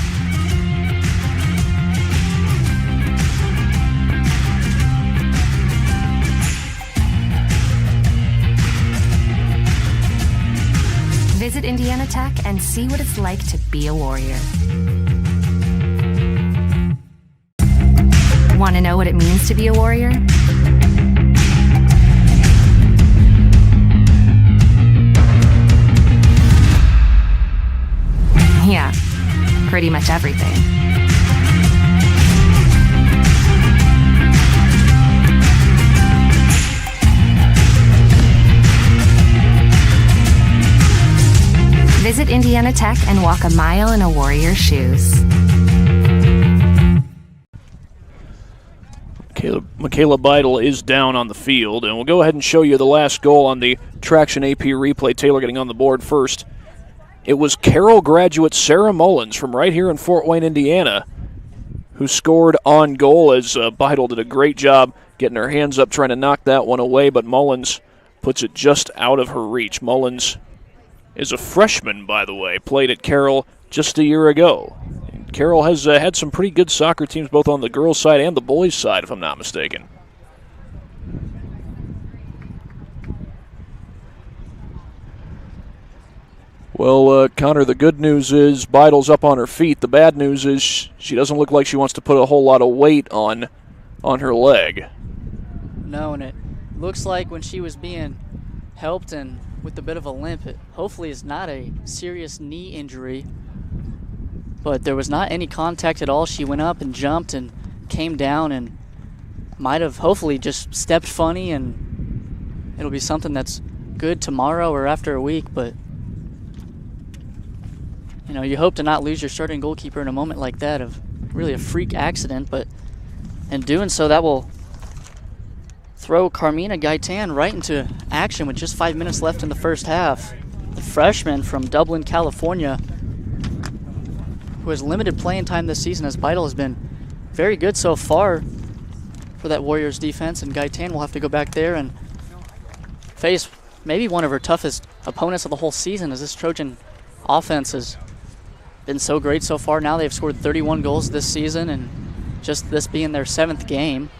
Speaker 3: Visit Indiana Tech and see what it's like to be a Warrior. Want to know what it means to be a Warrior? Yeah, pretty much everything. Visit Indiana Tech and walk a mile in a Warrior's shoes.
Speaker 1: Michaela Beidel is down on the field, and we'll go ahead and show you the last goal on the Traction AP replay. Taylor getting on the board first. It was Carroll graduate Sarah Mullins from right here in Fort Wayne, Indiana, who scored on goal, as Beidel did a great job getting her hands up trying to knock that one away, but Mullins puts it just out of her reach. Mullins is a freshman, by the way, played at Carroll just a year ago. And Carroll has had some pretty good soccer teams both on the girls' side and the boys' side, if I'm not mistaken. Well, Connor, the good news is Beidel's up on her feet. The bad news is she doesn't look like she wants to put a whole lot of weight on her leg.
Speaker 2: No, and it looks like when she was being helped and with a bit of a limp, it hopefully is not a serious knee injury. But there was not any contact at all. She went up and jumped and came down and might have hopefully just stepped funny, and it'll be something that's good tomorrow or after a week. But you know, you hope to not lose your starting goalkeeper in a moment like that of really a freak accident, but in doing so, that will throw Carmina Gaitan right into action with just 5 minutes left in the first half. The freshman from Dublin, California, who has limited playing time this season, as Beidel has been very good so far for that Warriors defense, and Gaitan will have to go back there and face maybe one of her toughest opponents of the whole season, as this Trojan offense has been so great so far. Now they've scored 31 goals this season, and just this being their 7th game.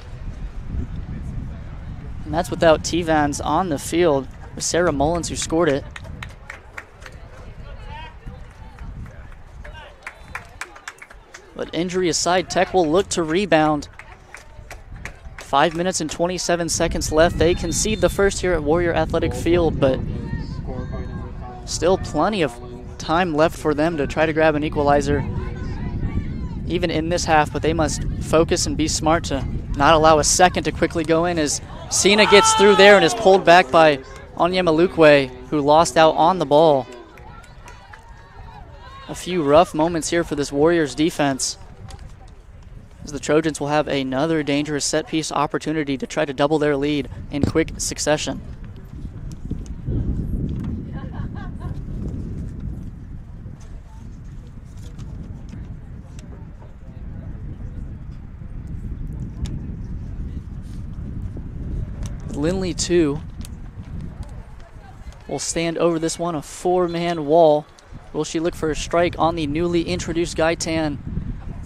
Speaker 2: And that's without T-Vans on the field. It was Sarah Mullins who scored it. But injury aside, Tech will look to rebound. 5 minutes and 27 seconds left. They concede the first here at Warrior Athletic Field, but still plenty of time left for them to try to grab an equalizer even in this half, but they must focus and be smart to not allow a second to quickly go in, as Sina gets through there and is pulled back by Anya Malukwe, who lost out on the ball. A few rough moments here for this Warriors defense, as the Trojans will have another dangerous set-piece opportunity to try to double their lead in quick succession. Lindley 2 will stand over this one, a 4-man wall. Will she look for a strike on the newly introduced Gaitan?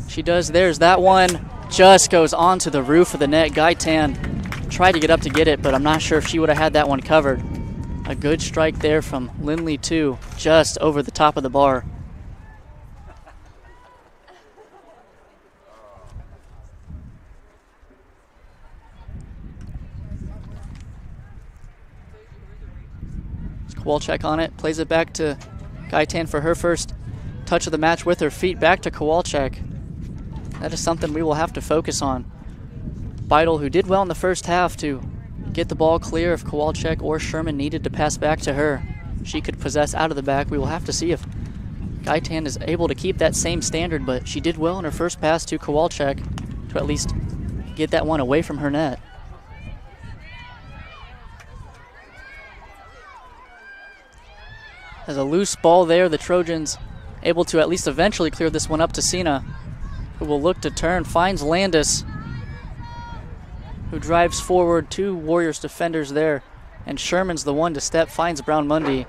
Speaker 2: She does. There's that one. Just goes onto the roof of the net. Gaitan tried to get up to get it, but I'm not sure if she would have had that one covered. A good strike there from Lindley 2, just over the top of the bar. Kowalczyk on it, plays it back to Gaitan for her first touch of the match with her feet. Back to Kowalczyk. That is something we will have to focus on. Beidel, who did well in the first half to get the ball clear if Kowalczyk or Sherman needed to pass back to her. She could possess out of the back. We will have to see if Gaitan is able to keep that same standard, but she did well in her first pass to Kowalczyk to at least get that one away from her net. As a loose ball there, the Trojans able to at least eventually clear this one up to Sina, who will look to turn, finds Landis, who drives forward, 2 Warriors defenders there, and Sherman's the one to step, finds Brown Mundy.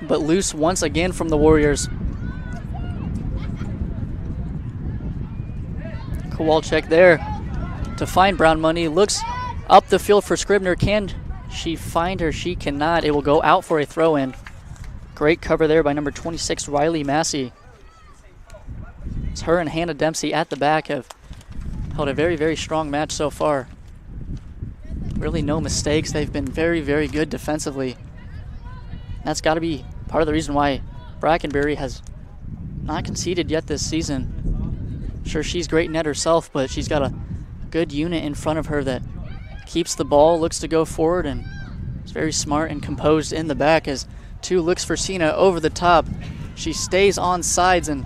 Speaker 2: But loose once again from the Warriors. Kowalczyk there to find Brown Mundy, looks up the field for Scribner. Can she find her? She cannot. It will go out for a throw-in. Great cover there by number 26, Riley Massey. It's her and Hannah Dempsey at the back have held a very, very strong match so far. Really no mistakes. They've been very, very good defensively. That's got to be part of the reason why Brackenbury has not conceded yet this season. Sure, she's great net herself, but she's got a good unit in front of her that keeps the ball, looks to go forward, and is very smart and composed in the back, as 2, looks for Sina over the top. She stays on sides and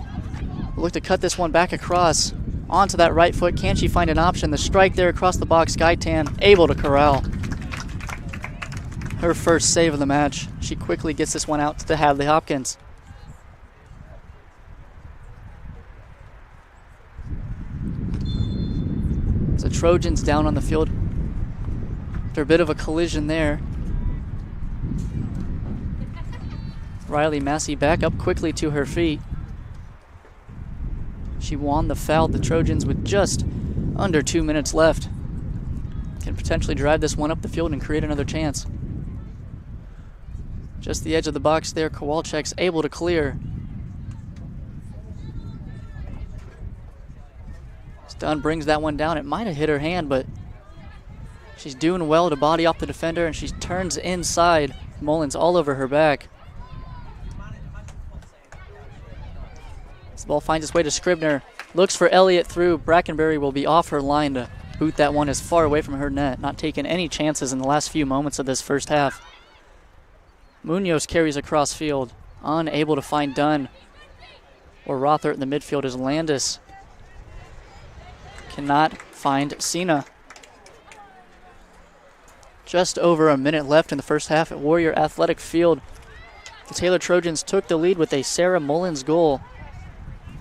Speaker 2: will look to cut this one back across onto that right foot. Can she find an option? The strike there across the box. Gaitan able to corral her first save of the match. She quickly gets this one out to Hadley Hopkins. The Trojans down on the field after a bit of a collision there. Riley Massey back up quickly to her feet. She won the foul. The Trojans with just under 2 minutes left can potentially drive this one up the field and create another chance. Just the edge of the box there. Kowalczyk's able to clear. Dunn brings that one down. It might have hit her hand, but she's doing well to body off the defender, and she turns inside. Mullins all over her back. As the ball finds its way to Scribner. Looks for Elliott through. Brackenberry will be off her line to boot that one as far away from her net. Not taking any chances in the last few moments of this first half. Munoz carries across field. Unable to find Dunn or Rothert in the midfield as Landis cannot find Sina. Just over a minute left in the first half at Warrior Athletic Field. The Taylor Trojans took the lead with a Sarah Mullins goal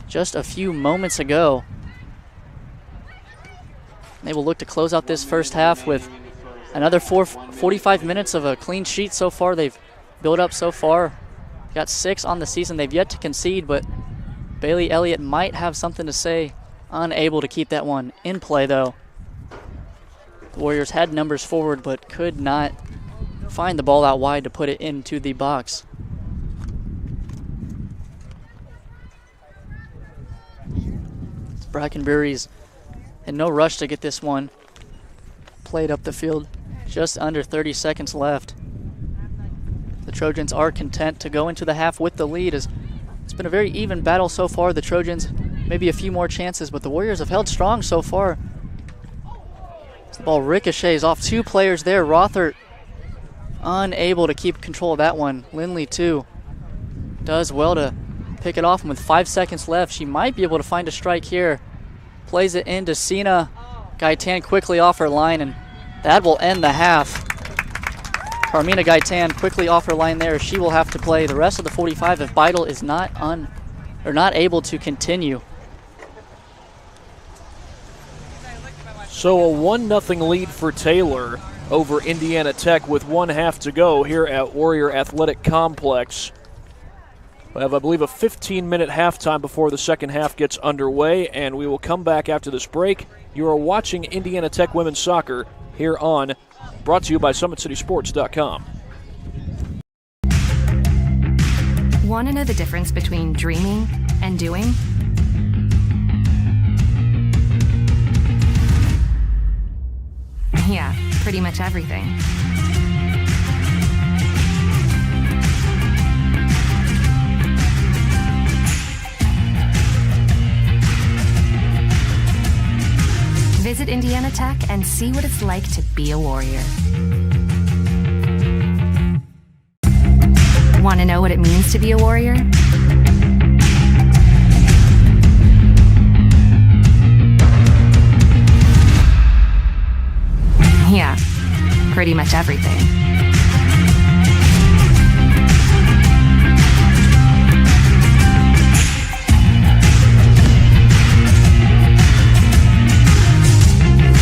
Speaker 2: just a few moments ago. They will look to close out this first half with another 45 minutes of a clean sheet so far. They've built up so far. Got 6 on the season. They've yet to concede, but Bailey Elliott might have something to say. Unable to keep that one in play, though. The Warriors had numbers forward, but could not find the ball out wide to put it into the box. Brackenberry's in no rush to get this one played up the field. Just under 30 seconds left. The Trojans are content to go into the half with the lead. It's been a very even battle so far. The Trojans maybe a few more chances, but the Warriors have held strong so far. As the ball ricochets off 2 players there. Rothert unable to keep control of that one. Lindley, too, does well to pick it off, and with 5 seconds left, she might be able to find a strike here. Plays it into Sina. Gaitan quickly off her line, and that will end the half. Carmina Gaitan quickly off her line there. She will have to play the rest of the 45 if Beidel is not able to continue.
Speaker 1: So a 1-0 lead for Taylor over Indiana Tech with 1 half to go here at Warrior Athletic Complex. We have, I believe, a 15-minute halftime before the second half gets underway, and we will come back after this break. You are watching Indiana Tech Women's Soccer here on, brought to you by SummitCitySports.com.
Speaker 3: Want to know the difference between dreaming and doing? Yeah, pretty much everything. Visit Indiana Tech and see what it's like to be a Warrior. Want to know what it means to be a Warrior? Yeah, pretty much everything.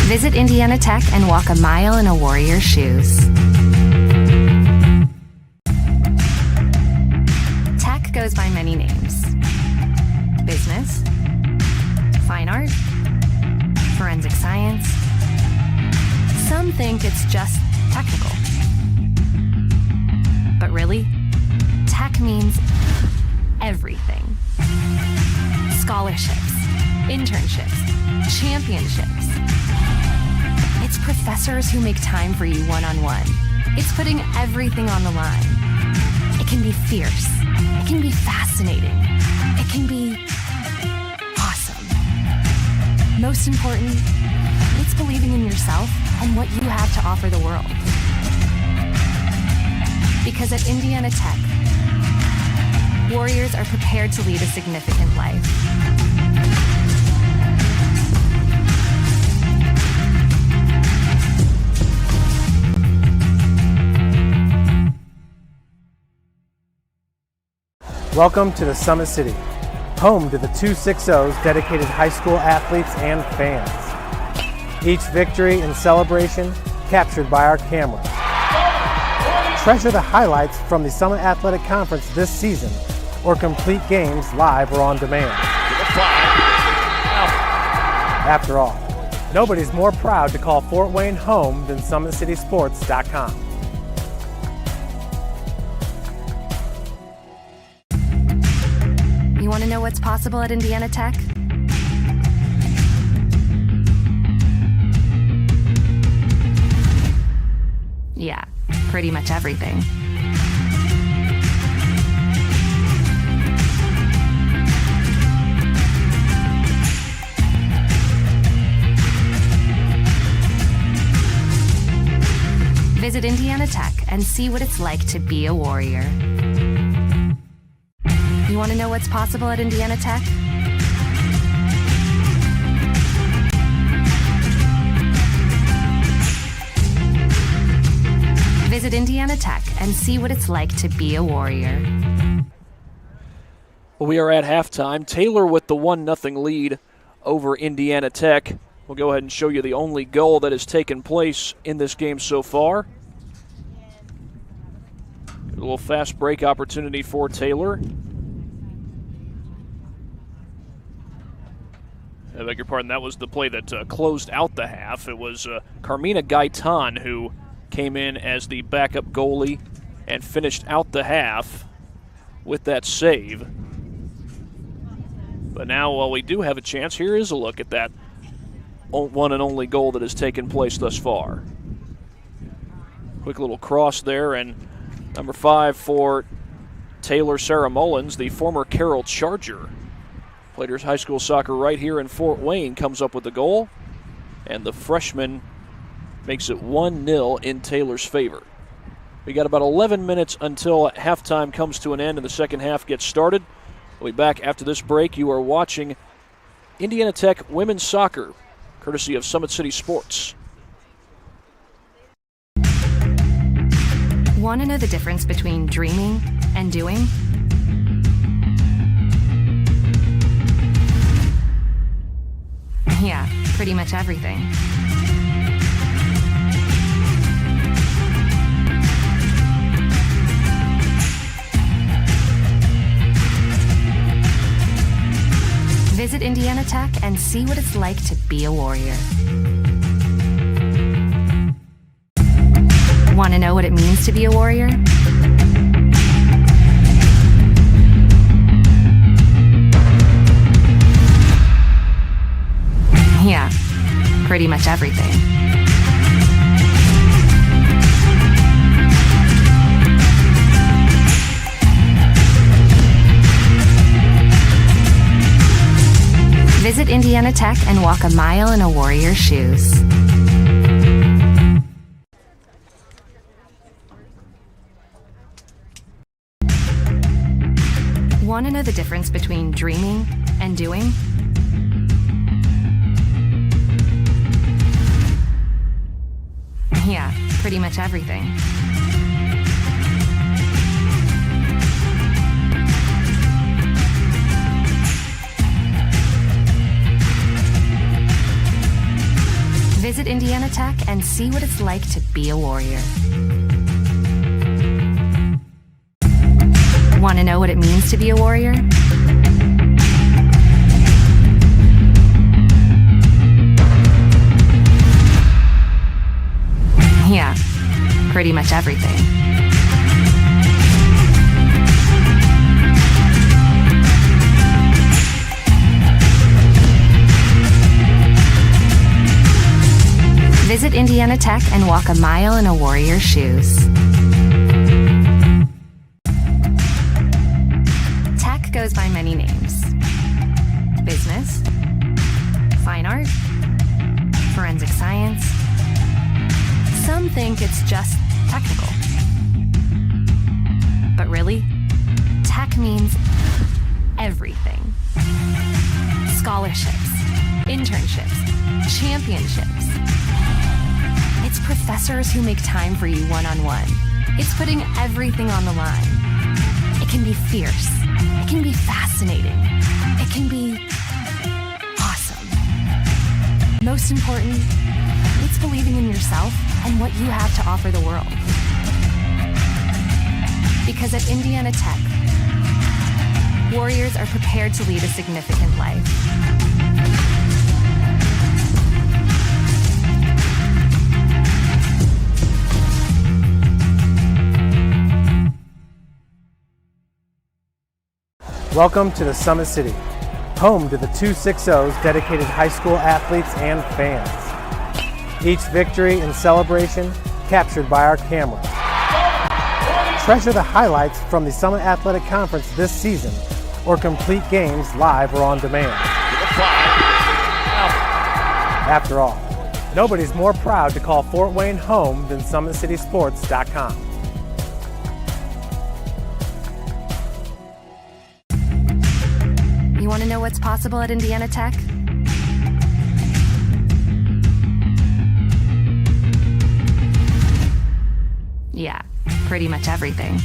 Speaker 3: Visit Indiana Tech and walk a mile in a Warrior's shoes. Tech goes by many names. Business, fine art, forensic science. Some think it's just technical. But really, tech means everything. Scholarships, internships, championships. It's professors who make time for you one-on-one. It's putting everything on the line. It can be fierce. It can be fascinating. It can be awesome. Most important, it's believing in yourself and what you have to offer the world. Because at Indiana Tech, Warriors are prepared to lead a significant life.
Speaker 5: Welcome to the Summit City, home to the 260's dedicated high school athletes and fans. Each victory and celebration captured by our camera. Treasure the highlights from the Summit Athletic Conference this season, or complete games live or on demand. After all, nobody's more proud to call Fort Wayne home than SummitCitySports.com.
Speaker 3: You want to know what's possible at Indiana Tech? Yeah, pretty much everything. Visit Indiana Tech and see what it's like to be a Warrior. You want to know what's possible at Indiana Tech? Visit Indiana Tech and see what it's like to be a Warrior.
Speaker 1: Well, we are at halftime. Taylor with the 1-0 lead over Indiana Tech. We'll go ahead and show you the only goal that has taken place in this game so far. A little fast break opportunity for Taylor. I beg your pardon, that was the play that closed out the half. It was Carmina Gaitan who came in as the backup goalie and finished out the half with that save. But now, while we do have a chance, here is a look at that one and only goal that has taken place thus far. Quick little cross there, and number 5 for Taylor, Sarah Mullins, the former Carroll Charger. Played her high school soccer right here in Fort Wayne, comes up with the goal, and the freshman makes it 1-0 in Taylor's favor. We got about 11 minutes until halftime comes to an end and the second half gets started. We'll be back after this break. You are watching Indiana Tech women's soccer, courtesy of Summit City Sports.
Speaker 3: Want to know the difference between dreaming and doing? Yeah, pretty much everything. Visit Indiana Tech and see what it's like to be a Warrior. Want to know what it means to be a Warrior? Yeah, pretty much everything. Visit Indiana Tech and walk a mile in a Warrior's shoes. Want to know the difference between dreaming and doing? Yeah, pretty much everything. Visit Indiana Tech and see what it's like to be a Warrior. Want to know what it means to be a Warrior? Yeah, pretty much everything. Visit Indiana Tech and walk a mile in a Warrior's shoes. Tech goes by many names. Business, fine art, forensic science. Some think it's just technical. But really, tech means everything. Scholarships, internships, championships. It's professors who make time for you one-on-one. It's putting everything on the line. It can be fierce. It can be fascinating. It can be awesome. Most important, it's believing in yourself and what you have to offer the world. Because at Indiana Tech, Warriors are prepared to lead a significant life.
Speaker 5: Welcome to the Summit City, home to the 260's dedicated high school athletes and fans. Each victory and celebration captured by our cameras. Treasure the highlights from the Summit Athletic Conference this season, or complete games live or on demand. After all, nobody's more proud to call Fort Wayne home than SummitCitySports.com.
Speaker 3: You want to know what's possible at Indiana Tech? Yeah, pretty much everything.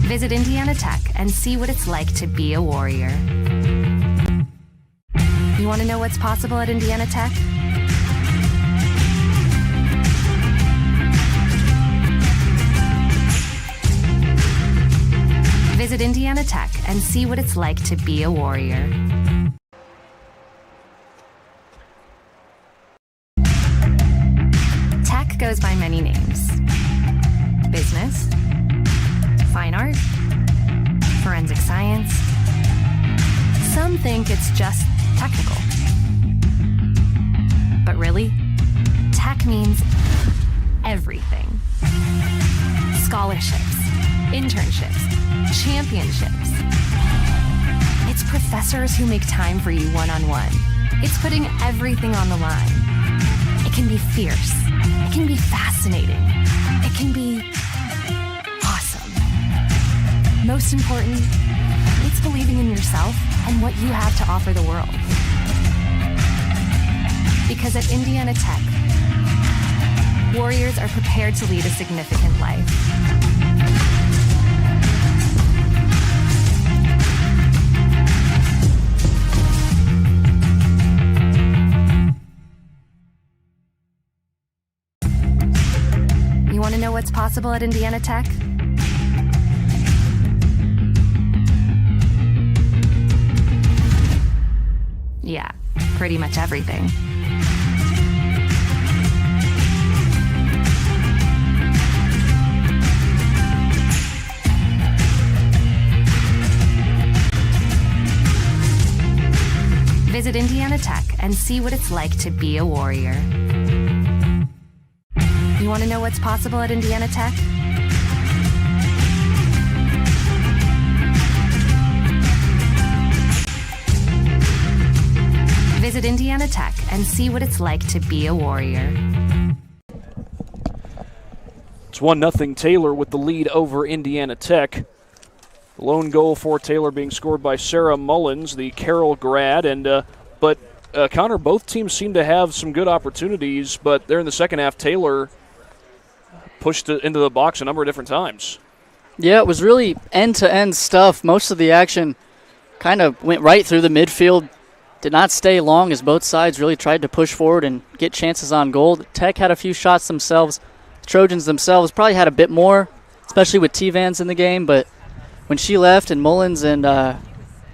Speaker 3: Visit Indiana Tech and see what it's like to be a Warrior. You want to know what's possible at Indiana Tech? Visit Indiana Tech and see what it's like to be a Warrior. Tech goes by many names. Business, fine art, forensic science. Some think it's just technical. But really, tech means everything. Scholarships, internships, championships. It's professors who make time for you one-on-one. It's putting everything on the line. It can be fierce. It can be fascinating. It can be awesome. Most important, it's believing in yourself and what you have to offer the world. Because at Indiana Tech, Warriors are prepared to lead a significant life. You want to know what's possible at Indiana Tech? Yeah, pretty much everything. Visit Indiana Tech and see what it's like to be a Warrior. You want to know what's possible at Indiana Tech? Visit Indiana Tech and see what it's like to be a Warrior.
Speaker 1: It's 1-0 Taylor with the lead over Indiana Tech. The lone goal for Taylor being scored by Sarah Mullins, the Carroll grad. But Connor, both teams seem to have some good opportunities, but there in the second half, Taylor pushed it into the box a number of different times.
Speaker 2: Yeah, it was really end-to-end stuff. Most of the action kind of went right through the midfield. Did not stay long as both sides really tried to push forward and get chances on goal. Tech had a few shots themselves. The Trojans themselves probably had a bit more, especially with T-Vans in the game. But when she left and Mullins and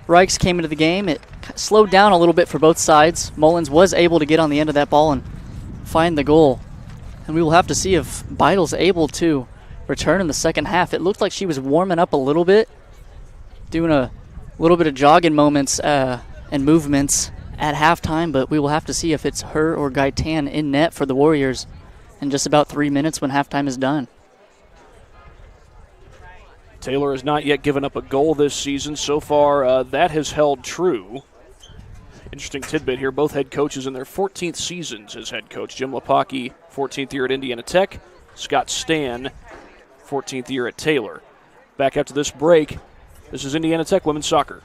Speaker 2: Reichs came into the game, it slowed down a little bit for both sides. Mullins was able to get on the end of that ball and find the goal. And we will have to see if Beidel's able to return in the second half. It looked like she was warming up a little bit, doing a little bit of jogging moments and movements at halftime, but we will have to see if it's her or Gaitan in net for the Warriors in just about 3 minutes when halftime is done.
Speaker 1: Taylor has not yet given up a goal this season. So far, that has held true. Interesting tidbit here. Both head coaches in their 14th seasons as head coach. Jim Lepaki, 14th year at Indiana Tech. Scott Stan, 14th year at Taylor. Back after this break, this is Indiana Tech women's soccer.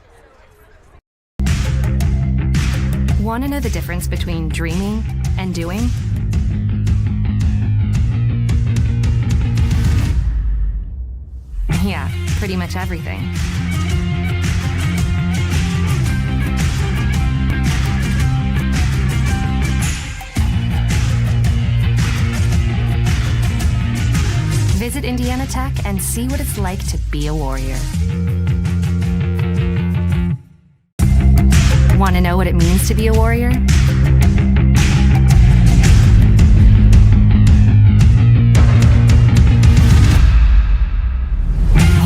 Speaker 3: Want to know the difference between dreaming and doing? Yeah, pretty much everything. Visit Indiana Tech and see what it's like to be a Warrior. Want to know what it means to be a Warrior?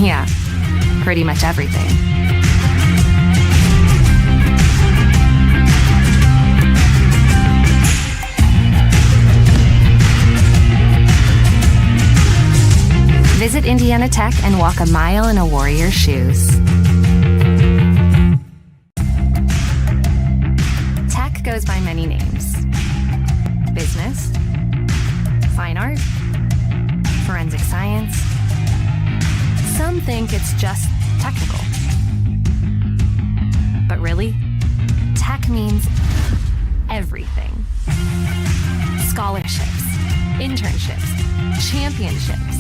Speaker 3: Yeah, pretty much everything. Visit Indiana Tech and walk a mile in a Warrior's shoes. Tech goes by many names. Business, fine art, forensic science. Some think it's just technical. But really, tech means everything. Scholarships, internships, championships.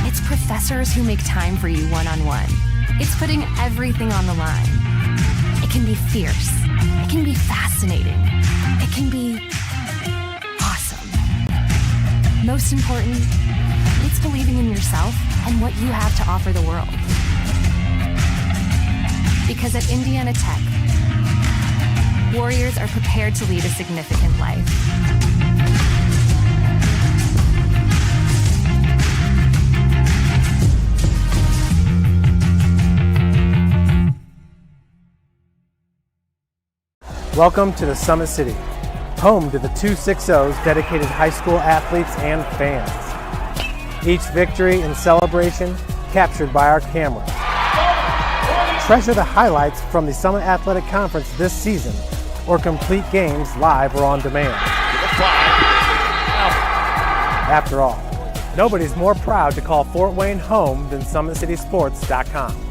Speaker 3: It's professors who make time for you one-on-one. It's putting everything on the line. It can be fierce. It can be fascinating. It can be awesome. Most important, it's believing in yourself and what you have to offer the world. Because at Indiana Tech, Warriors are prepared to lead a significant life.
Speaker 5: Welcome to the Summit City, home to the 260's dedicated high school athletes and fans. Each victory and celebration captured by our camera. Treasure the highlights from the Summit Athletic Conference this season, or complete games live or on demand. After all, nobody's more proud to call Fort Wayne home than SummitCitySports.com.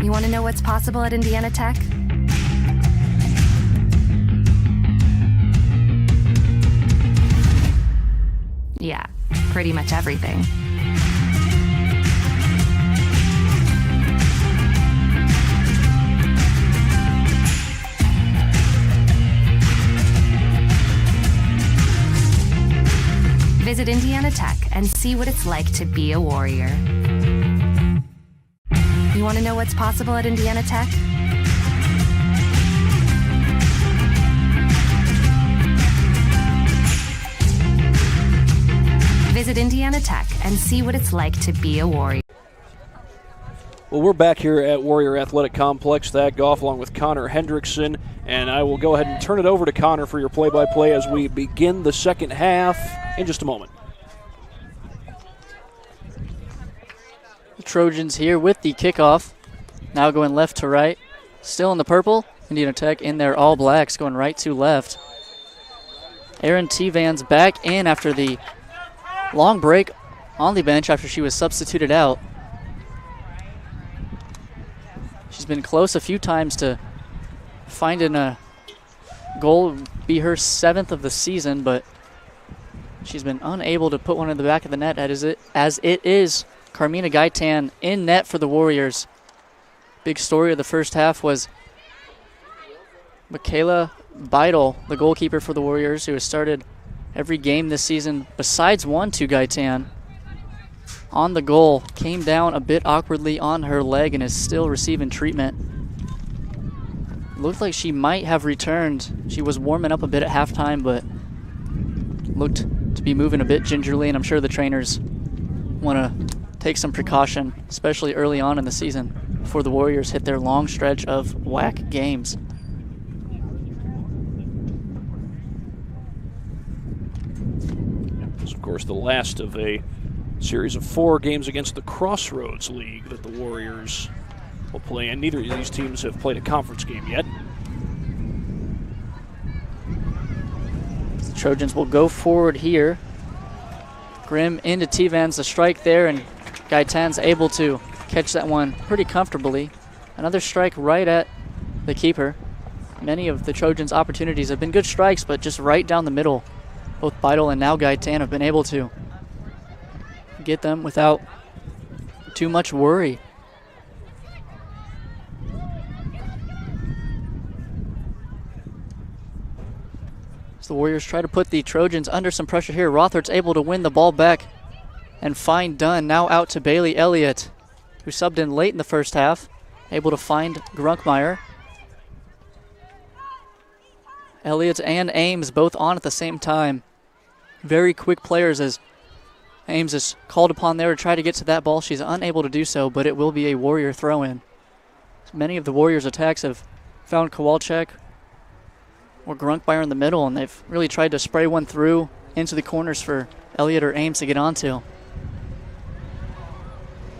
Speaker 3: You want to know what's possible at Indiana Tech? Yeah, pretty much everything. Visit Indiana Tech and see what it's like to be a Warrior. You want to know what's possible at Indiana Tech? Visit Indiana Tech and see what it's like to be a Warrior.
Speaker 1: Well, we're back here at Warrior Athletic Complex. Thad Goff along with Connor Hendrickson, and I will go ahead and turn it over to Connor for your play-by-play as we begin the second half in just a moment.
Speaker 2: The Trojans here with the kickoff. Now going left to right. Still in the purple. Indiana Tech in their all blacks going right to left. Erin T-Van's back in after the long break on the bench after she was substituted out. She's been close a few times to finding a goal, be her 7th of the season, but she's been unable to put one in the back of the net as it is Carmina Gaitan in net for the Warriors. Big story of the first half was Michaela Beidel, the goalkeeper for the Warriors, who has started every game this season besides one to Gaitan. On the goal, came down a bit awkwardly on her leg and is still receiving treatment. Looked like she might have returned. She was warming up a bit at halftime, but looked to be moving a bit gingerly, and I'm sure the trainers want to take some precaution, especially early on in the season, before the Warriors hit their long stretch of WAC games.
Speaker 1: This, of course, the last of a series of 4 games against the Crossroads League that the Warriors will play in. Neither of these teams have played a conference game yet.
Speaker 2: The Trojans will go forward here. Grimm into T-Vans, the strike there, and Gaitan's able to catch that one pretty comfortably. Another strike right at the keeper. Many of the Trojans' opportunities have been good strikes, but just right down the middle. Both Beidel and now Gaitan have been able to get them without too much worry. As the Warriors try to put the Trojans under some pressure here, Rothart's able to win the ball back and find Dunn. Now out to Bailey Elliott, who subbed in late in the first half, able to find Grunkmeyer. Elliott and Ames both on at the same time. Very quick players as Ames is called upon there to try to get to that ball. She's unable to do so, but it will be a Warrior throw-in. Many of the Warriors' attacks have found Kowalczyk or Grunkmeyer in the middle, and they've really tried to spray one through into the corners for Elliott or Ames to get onto.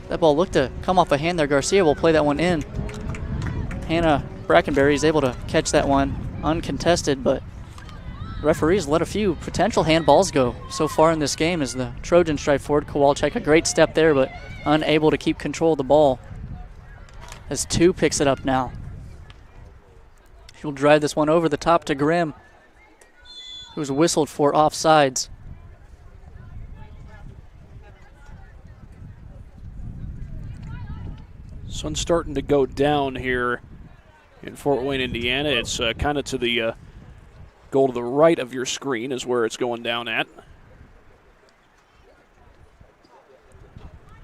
Speaker 2: That ball looked to come off a hand there. Garcia will play that one in. Hannah Brackenberry is able to catch that one uncontested, but referees let a few potential handballs go so far in this game as the Trojans drive forward. Kowalczyk, a great step there, but unable to keep control of the ball as 2 picks it up now. She'll drive this one over the top to Grimm, who's whistled for offsides.
Speaker 1: Sun's starting to go down here in Fort Wayne, Indiana. It's kind of to the goal to the right of your screen is where it's going down at.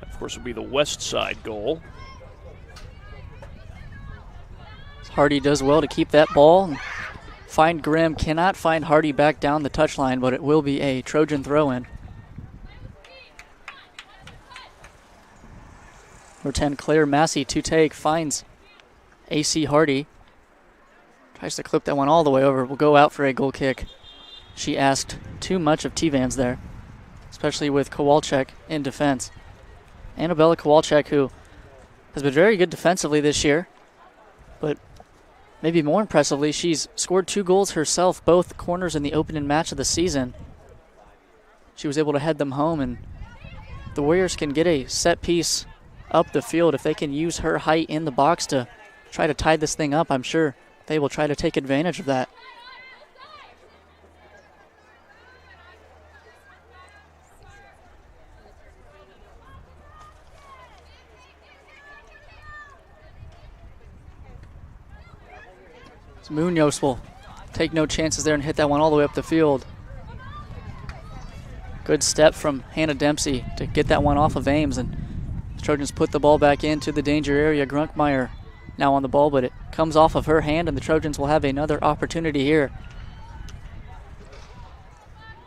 Speaker 1: Of course, would be the west side goal.
Speaker 2: Hardy does well to keep that ball. Find Grimm. Cannot find Hardy back down the touchline, but it will be a Trojan throw-in. Number 10, Claire Massey to take. Finds A.C. Hardy. Tries to clip that one all the way over. Will go out for a goal kick. She asked too much of T-Vans there, especially with Kowalczyk in defense. Annabella Kowalczyk, who has been very good defensively this year, but maybe more impressively, she's scored 2 goals herself, both corners in the opening match of the season. She was able to head them home, and the Warriors can get a set piece up the field. If they can use her height in the box to try to tie this thing up, I'm sure they will try to take advantage of that. Munoz will take no chances there and hit that one all the way up the field. Good step from Hannah Dempsey to get that one off of Ames, and the Trojans put the ball back into the danger area. Grunkmeyer now on the ball, but it comes off of her hand, and the Trojans will have another opportunity here.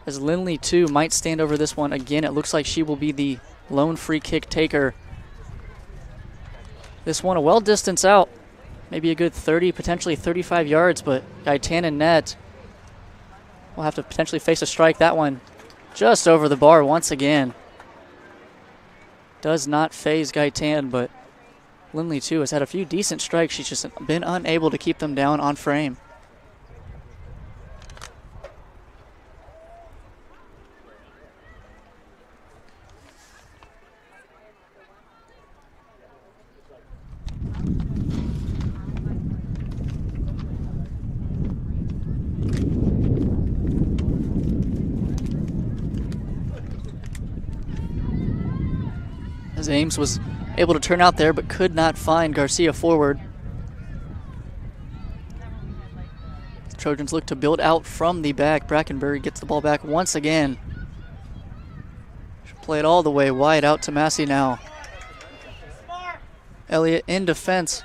Speaker 2: As Lindley, too, might stand over this one again. It looks like she will be the lone free kick taker. This one a well distance out. Maybe a good 30, potentially 35 yards, but Gaitan and net will have to potentially face a strike. That one just over the bar once again. Does not phase Gaitan, but Lindley, too, has had a few decent strikes. She's just been unable to keep them down on frame. As Ames was able to turn out there but could not find Garcia forward. The Trojans look to build out from the back. Brackenberry gets the ball back once again. Should play it all the way wide out to Massey now. Elliott in defense.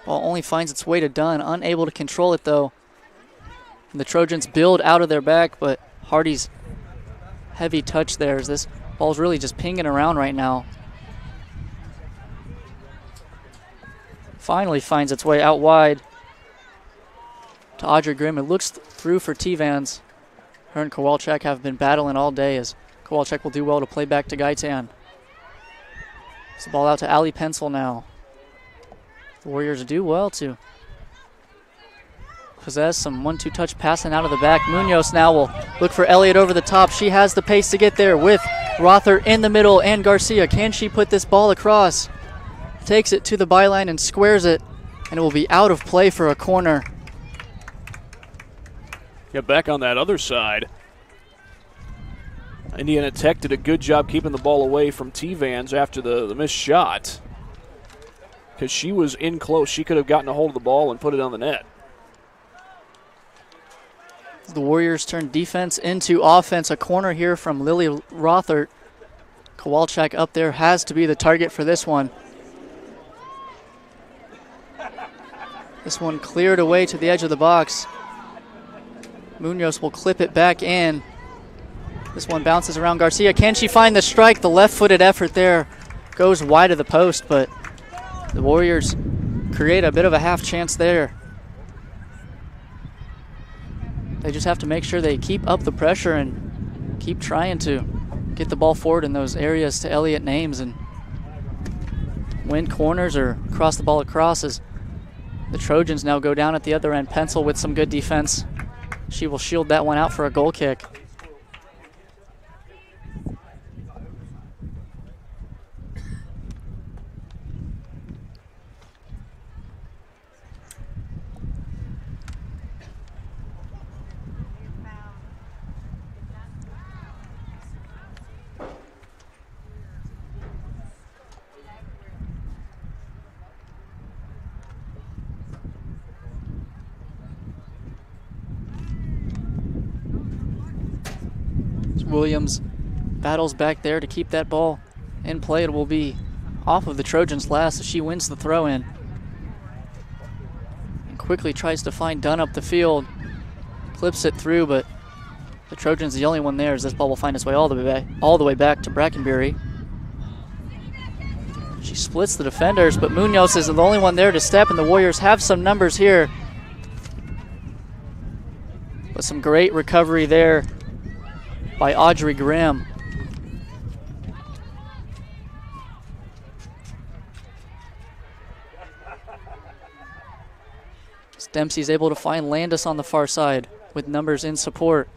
Speaker 2: Ball only finds its way to Dunn, unable to control it though. And the Trojans build out of their back, but Hardy's heavy touch there as this ball's really just pinging around right now. Finally finds its way out wide to Audrey Grimm. It looks through for T-Vans. Her and Kowalczyk have been battling all day, as Kowalczyk will do well to play back to Gaitan. It's the ball out to Allie Pencil now. The Warriors do well to possess some 1-2 touch passing out of the back. Munoz now will look for Elliott over the top. She has the pace to get there with Rother in the middle and Garcia. Can she put this ball across? Takes it to the byline and squares it, and it will be out of play for a corner.
Speaker 1: Get back on that other side. Indiana Tech did a good job keeping the ball away from T-Vans after the missed shot, because she was in close. She could have gotten a hold of the ball and put it on the net.
Speaker 2: The Warriors turn defense into offense. A corner here from Lily Rothert. Kowalczyk up there has to be the target for this one. This one cleared away to the edge of the box. Munoz will clip it back in. This one bounces around Garcia. Can she find the strike? The left-footed effort there goes wide of the post, but the Warriors create a bit of a half chance there. They just have to make sure they keep up the pressure and keep trying to get the ball forward in those areas to Elliott and Ames and win corners or cross the ball across, as the Trojans now go down at the other end. Pencil with some good defense. She will shield that one out for a goal kick. Williams battles back there to keep that ball in play. It will be off of the Trojans last as she wins the throw in. And quickly tries to find Dunn up the field. Clips it through, but the Trojans the only one there, as this ball will find its way all the way back to Brackenberry. She splits the defenders, but Munoz is the only one there to step, and the Warriors have some numbers here. But some great recovery there by Audrey Grimm. Dempsey's able to find Landis on the far side with numbers in support.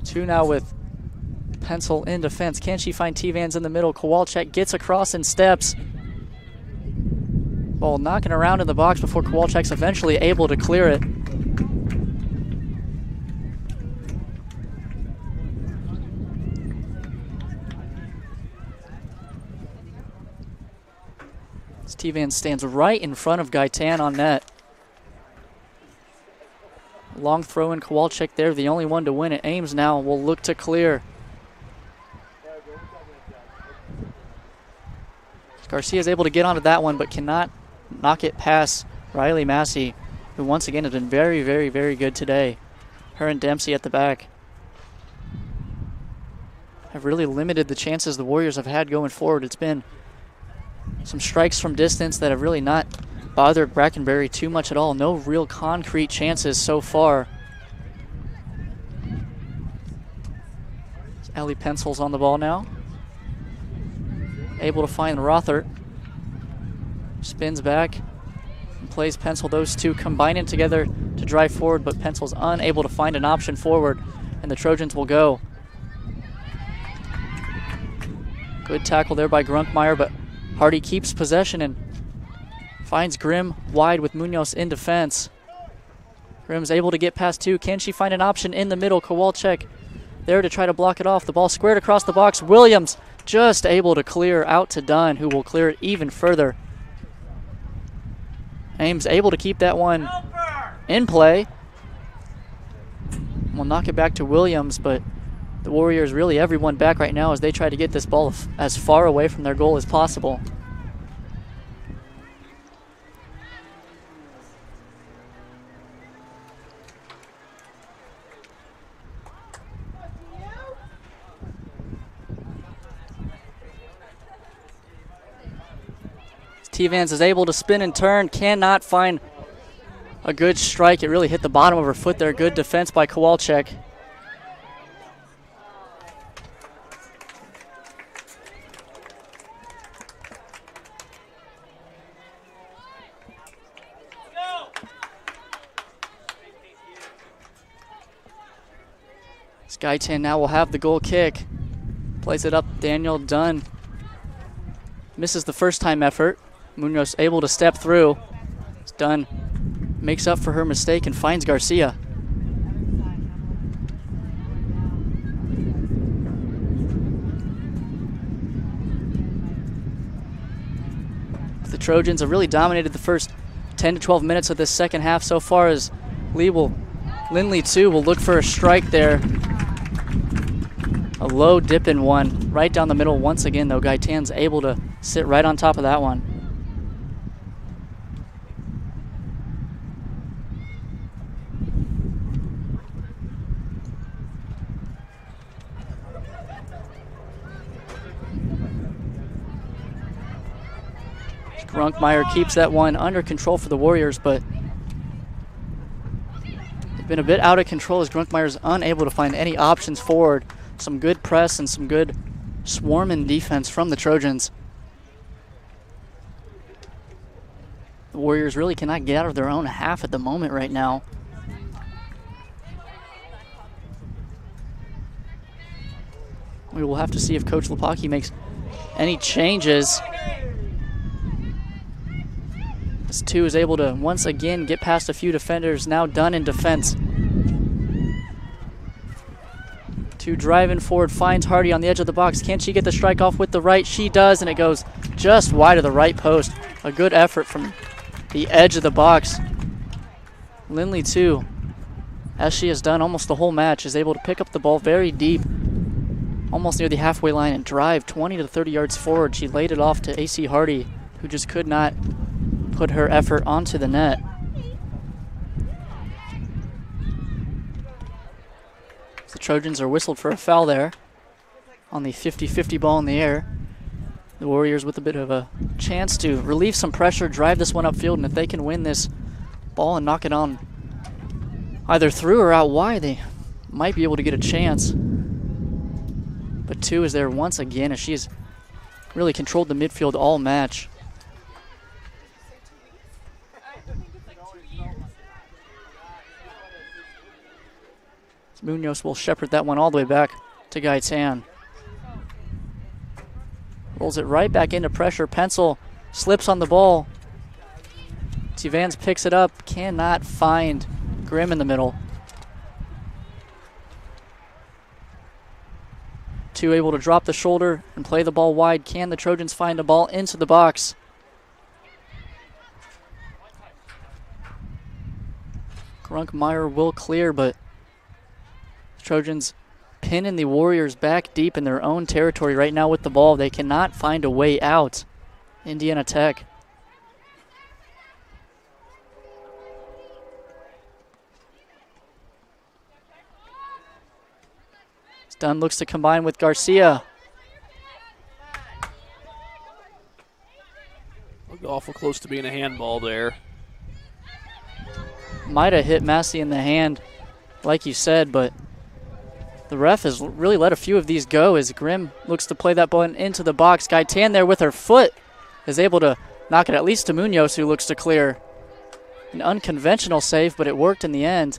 Speaker 2: Two now with Pencil in defense. Can she find T-Vans in the middle? Kowalczyk gets across and steps. Ball knocking around in the box before Kowalczyk's eventually able to clear it. T-Vans stands right in front of Gaitan on net. Long throw in, Kowalczyk there, the only one to win it. Ames now will look to clear. Garcia is able to get onto that one, but cannot knock it past Riley Massey, who once again has been very, very, very good today. Her and Dempsey at the back have really limited the chances the Warriors have had going forward. It's been some strikes from distance that have really not bothered Brackenberry too much at all. No real concrete chances so far. Ellie Pencil's on the ball now. Able to find Rothert. Spins back and plays Pencil. Those two combining together to drive forward, but Pencil's unable to find an option forward, and the Trojans will go. Good tackle there by Grunkmeyer, but Hardy keeps possession and finds Grimm wide with Munoz in defense. Grimm's able to get past two. Can she find an option in the middle? Kowalczyk there to try to block it off. The ball squared across the box. Williams just able to clear out to Dunn, who will clear it even further. Ames able to keep that one in play. We'll knock it back to Williams, but the Warriors, really everyone back right now as they try to get this ball as far away from their goal as possible. T-Vans is able to spin and turn, cannot find a good strike. It really hit the bottom of her foot there. Good defense by Kowalczyk. Gaitan now will have the goal kick. Plays it up, Daniel Dunn. Misses the first time effort. Munoz able to step through. Dunn makes up for her mistake and finds Garcia. The Trojans have really dominated the first 10 to 12 minutes of this second half so far, as Lindley too will look for a strike there. A low dip in one right down the middle once again, though. Gaitan's able to sit right on top of that one. Grunkmeyer keeps that one under control for the Warriors, but they've been a bit out of control as Grunkmeyer's unable to find any options forward. Some good press and some good swarming defense from the Trojans. The Warriors really cannot get out of their own half at the moment right now. We will have to see if Coach Lepaki makes any changes. This two is able to once again get past a few defenders. Now Dunn in defense. Two driving forward, finds Hardy on the edge of the box. Can she get the strike off with the right? She does, and it goes just wide of the right post. A good effort from the edge of the box. Lindley too, as she has done almost the whole match, is able to pick up the ball very deep, almost near the halfway line, and drive 20 to 30 yards forward. She laid it off to AC Hardy, who just could not put her effort onto the net. The Trojans are whistled for a foul there on the 50-50 ball in the air. The Warriors with a bit of a chance to relieve some pressure, drive this one upfield, and if they can win this ball and knock it on either through or out wide, they might be able to get a chance. But two is there once again, as she has really controlled the midfield all match. Munoz will shepherd that one all the way back to Gaitan. Rolls it right back into pressure. Pencil slips on the ball. Tivans picks it up. Cannot find Grimm in the middle. Two able to drop the shoulder and play the ball wide. Can the Trojans find a ball into the box? Grunkmeyer will clear, but Trojans pinning the Warriors back deep in their own territory right now with the ball. They cannot find a way out. Indiana Tech. Dunn looks to combine with Garcia.
Speaker 1: Looked awful close to being a handball there.
Speaker 2: Might have hit Massey in the hand, like you said, but the ref has really let a few of these go as Grimm looks to play that ball into the box. Gaitan there with her foot is able to knock it at least to Munoz, who looks to clear. An unconventional save, but it worked in the end.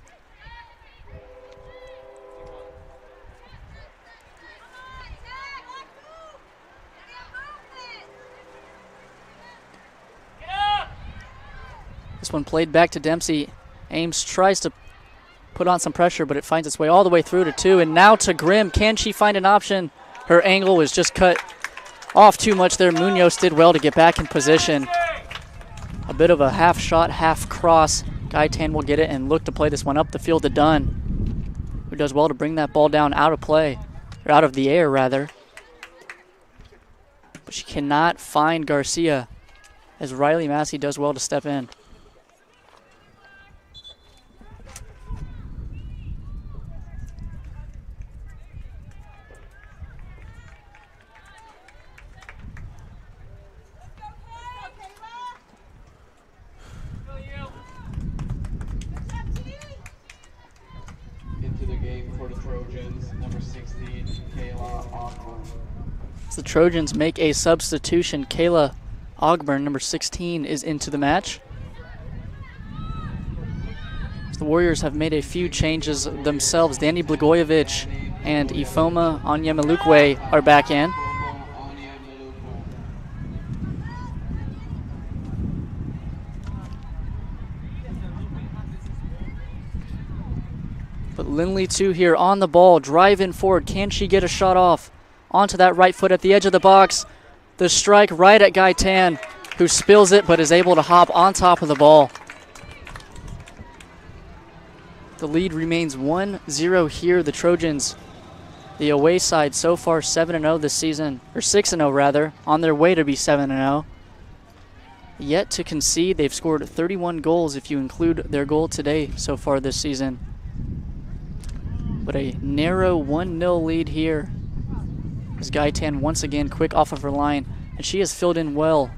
Speaker 2: This one played back to Dempsey. Ames tries to put on some pressure, but it finds its way all the way through to two. And now to Grimm. Can she find an option? Her angle was just cut off too much there. Munoz did well to get back in position. A bit of a half shot, half cross. Gaitan will get it and look to play this one up the field to Dunn, who does well to bring that ball down out of play, or out of the air rather. But she cannot find Garcia, as Riley Massey does well to step in.
Speaker 4: for the Trojans, number 16, Kayla Ogburn.
Speaker 2: As the Trojans make a substitution, Kayla Ogburn, number 16, is into the match. The Warriors have made a few changes themselves. Danny Blagojevich and Ifoma Onyemelukwe are back in. But Lindley, too, here on the ball, driving forward. Can she get a shot off? Onto that right foot at the edge of the box. The strike right at Gaitan, who spills it but is able to hop on top of the ball. The lead remains 1-0 here. The Trojans, the away side, so far 7-0 this season, or 6-0 rather, on their way to be 7-0. Yet to concede. They've scored 31 goals if you include their goal today so far this season. But a narrow 1-0 lead here as Gaitan once again quick off of her line, and she has filled in well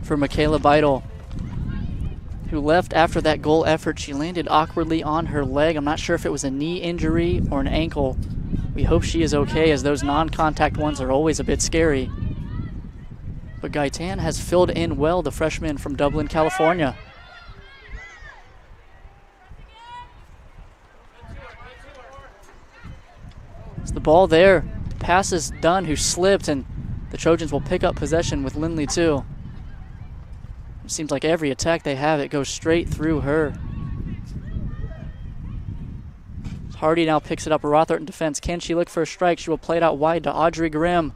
Speaker 2: for Michaela Beidel, who left after that goal effort. She landed awkwardly on her leg. I'm not sure if it was a knee injury or an ankle. We hope she is okay, as those non-contact ones are always a bit scary. But Gaitan has filled in well, the freshman from Dublin, California. It's the ball there. Pass is done, who slipped, and the Trojans will pick up possession with Lindley too. It seems like every attack they have, it goes straight through her. Hardy now picks it up. Rothart in defense. Can she look for a strike? She will play it out wide to Audrey Grimm.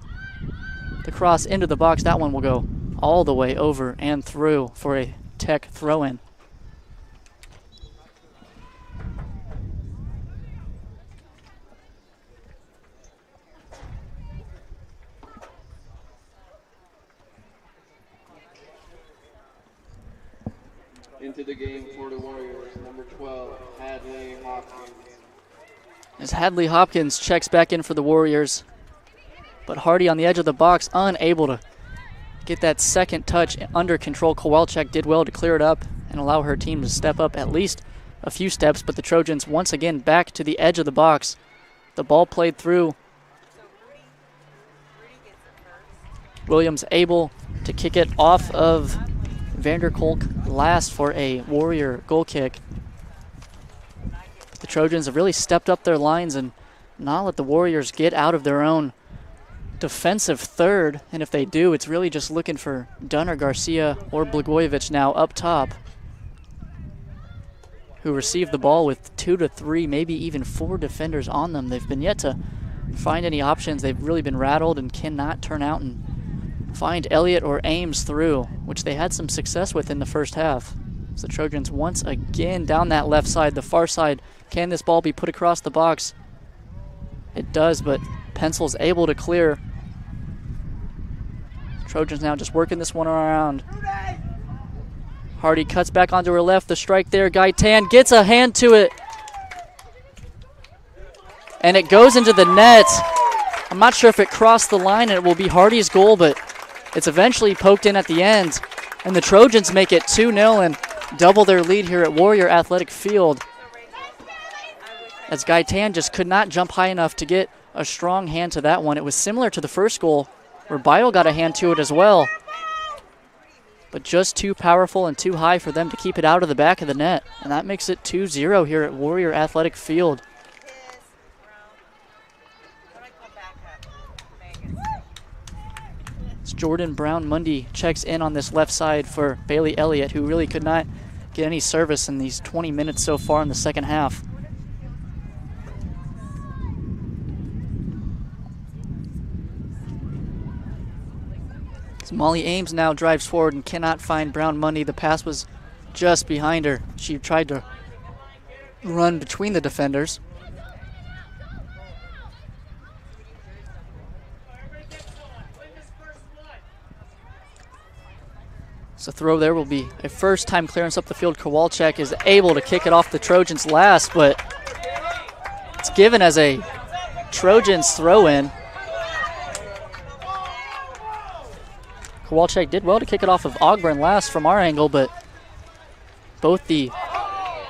Speaker 2: The cross into the box. That one will go all the way over and through for a Tech throw-in.
Speaker 4: Into the game for the Warriors, number 12, Hadley Hopkins.
Speaker 2: As Hadley Hopkins checks back in for the Warriors, but Hardy on the edge of the box, unable to get that second touch under control. Kowalczyk did well to clear it up and allow her team to step up at least a few steps, but the Trojans once again back to the edge of the box. The ball played through. Williams able to kick it off of Vanderkolk last for a Warrior goal kick. The Trojans have really stepped up their lines and not let the Warriors get out of their own defensive third. And if they do, it's really just looking for Dunner, Garcia, or Blagojevich now up top, who received the ball with 2 to 3, maybe even 4 defenders on them. They've been yet to find any options. They've really been rattled and cannot turn out and find Elliott or Ames through, which they had some success with in the first half. So the Trojans once again down that left side, the far side. Can this ball be put across the box? It does, but Pencil's able to clear. Trojans now just working this one around. Hardy cuts back onto her left. The strike there. Gaitan gets a hand to it. And it goes into the net. I'm not sure if it crossed the line and it will be Hardy's goal, but it's eventually poked in at the end. And the Trojans make it 2-0 and double their lead here at Warrior Athletic Field, as Gaitan just could not jump high enough to get a strong hand to that one. It was similar to the first goal, where Beidel got a hand to it as well, but just too powerful and too high for them to keep it out of the back of the net. And that makes it 2-0 here at Warrior Athletic Field. Jordan Brown-Mundy checks in on this left side for Bailey Elliott, who really could not get any service in these 20 minutes so far in the second half. So Molly Ames now drives forward and cannot find Brown-Mundy. The pass was just behind her. She tried to run between the defenders. So throw there will be a first-time clearance up the field. Kowalczyk is able to kick it off the Trojans last, but it's given as a Trojans throw-in. Kowalczyk did well to kick it off of Ogburn last from our angle, but both the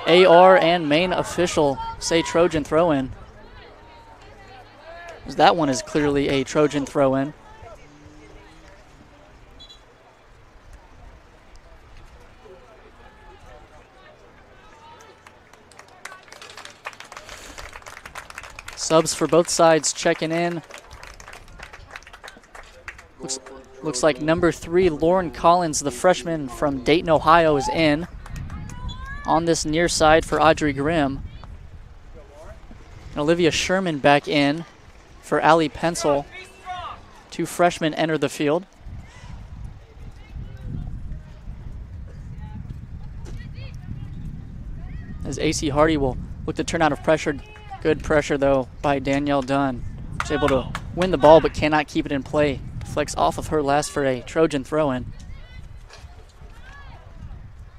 Speaker 2: AR and main official say Trojan throw-in. That one is clearly a Trojan throw-in. Subs for both sides checking in. Looks like number 3, Lauren Collins, the freshman from Dayton, Ohio, is in. On this near side for Audrey Grimm. And Olivia Sherman back in for Allie Pencil. 2 freshmen enter the field. As AC Hardy will look to turn out of pressure. Good pressure, though, by Danielle Dunn. She's able to win the ball but cannot keep it in play. Deflects off of her last for a Trojan throw-in.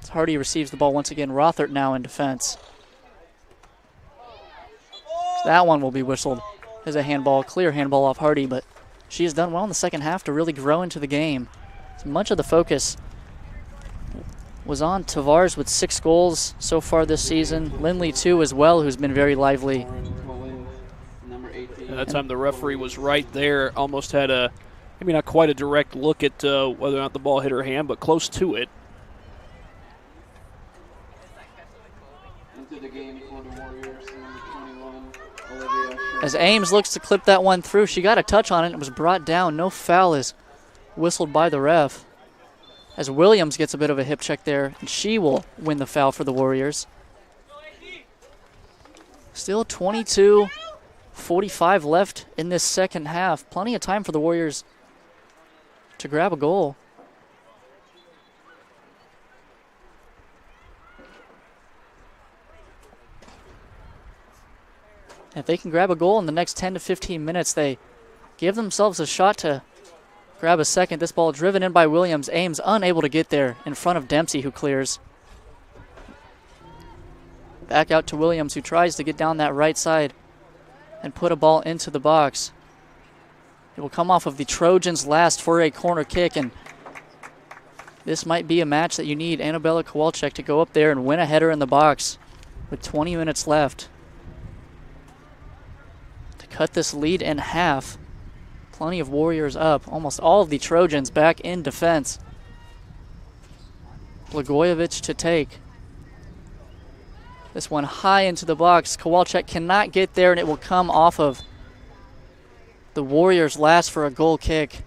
Speaker 2: As Hardy receives the ball once again, Rothert now in defense. So that one will be whistled as a handball, clear handball off Hardy, but she has done well in the second half to really grow into the game. So much of the focus was on Tavares with 6 goals so far this season. Lindley, too, as well, who's been very lively.
Speaker 1: That time the referee was right there, almost had a, maybe not quite a direct look at whether or not the ball hit her hand, but close to it.
Speaker 4: Into the game for the Warriors, number 21, Olivia.
Speaker 2: As Ames looks to clip that one through, she got a touch on it and was brought down. No foul is whistled by the ref. As Williams gets a bit of a hip check there, and she will win the foul for the Warriors. Still 22:45 left in this second half. Plenty of time for the Warriors to grab a goal. If they can grab a goal in the next 10 to 15 minutes, they give themselves a shot to grab a second. This ball driven in by Williams. Ames unable to get there in front of Dempsey, who clears. Back out to Williams, who tries to get down that right side and put a ball into the box. It will come off of the Trojans' last for a corner kick, and this might be a match that you need Annabella Kowalczyk to go up there and win a header in the box with 20 minutes left to cut this lead in half. Plenty of Warriors up. Almost all of the Trojans back in defense. Blagojevich to take. This one high into the box. Kowalczyk cannot get there, and it will come off of the Warriors' last for a goal kick.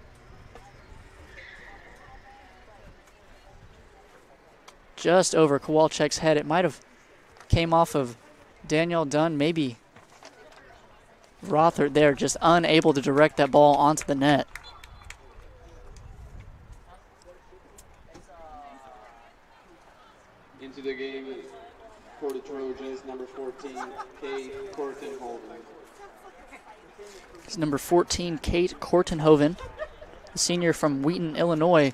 Speaker 2: Just over Kowalczyk's head. It might have came off of Danielle Dunn, maybe Rothert there, just unable to direct that ball onto the net.
Speaker 4: Into the game for the Trojans, number 14, Kate Kortenhoven.
Speaker 2: It's number 14, Kate Kortenhoven, the senior from Wheaton, Illinois,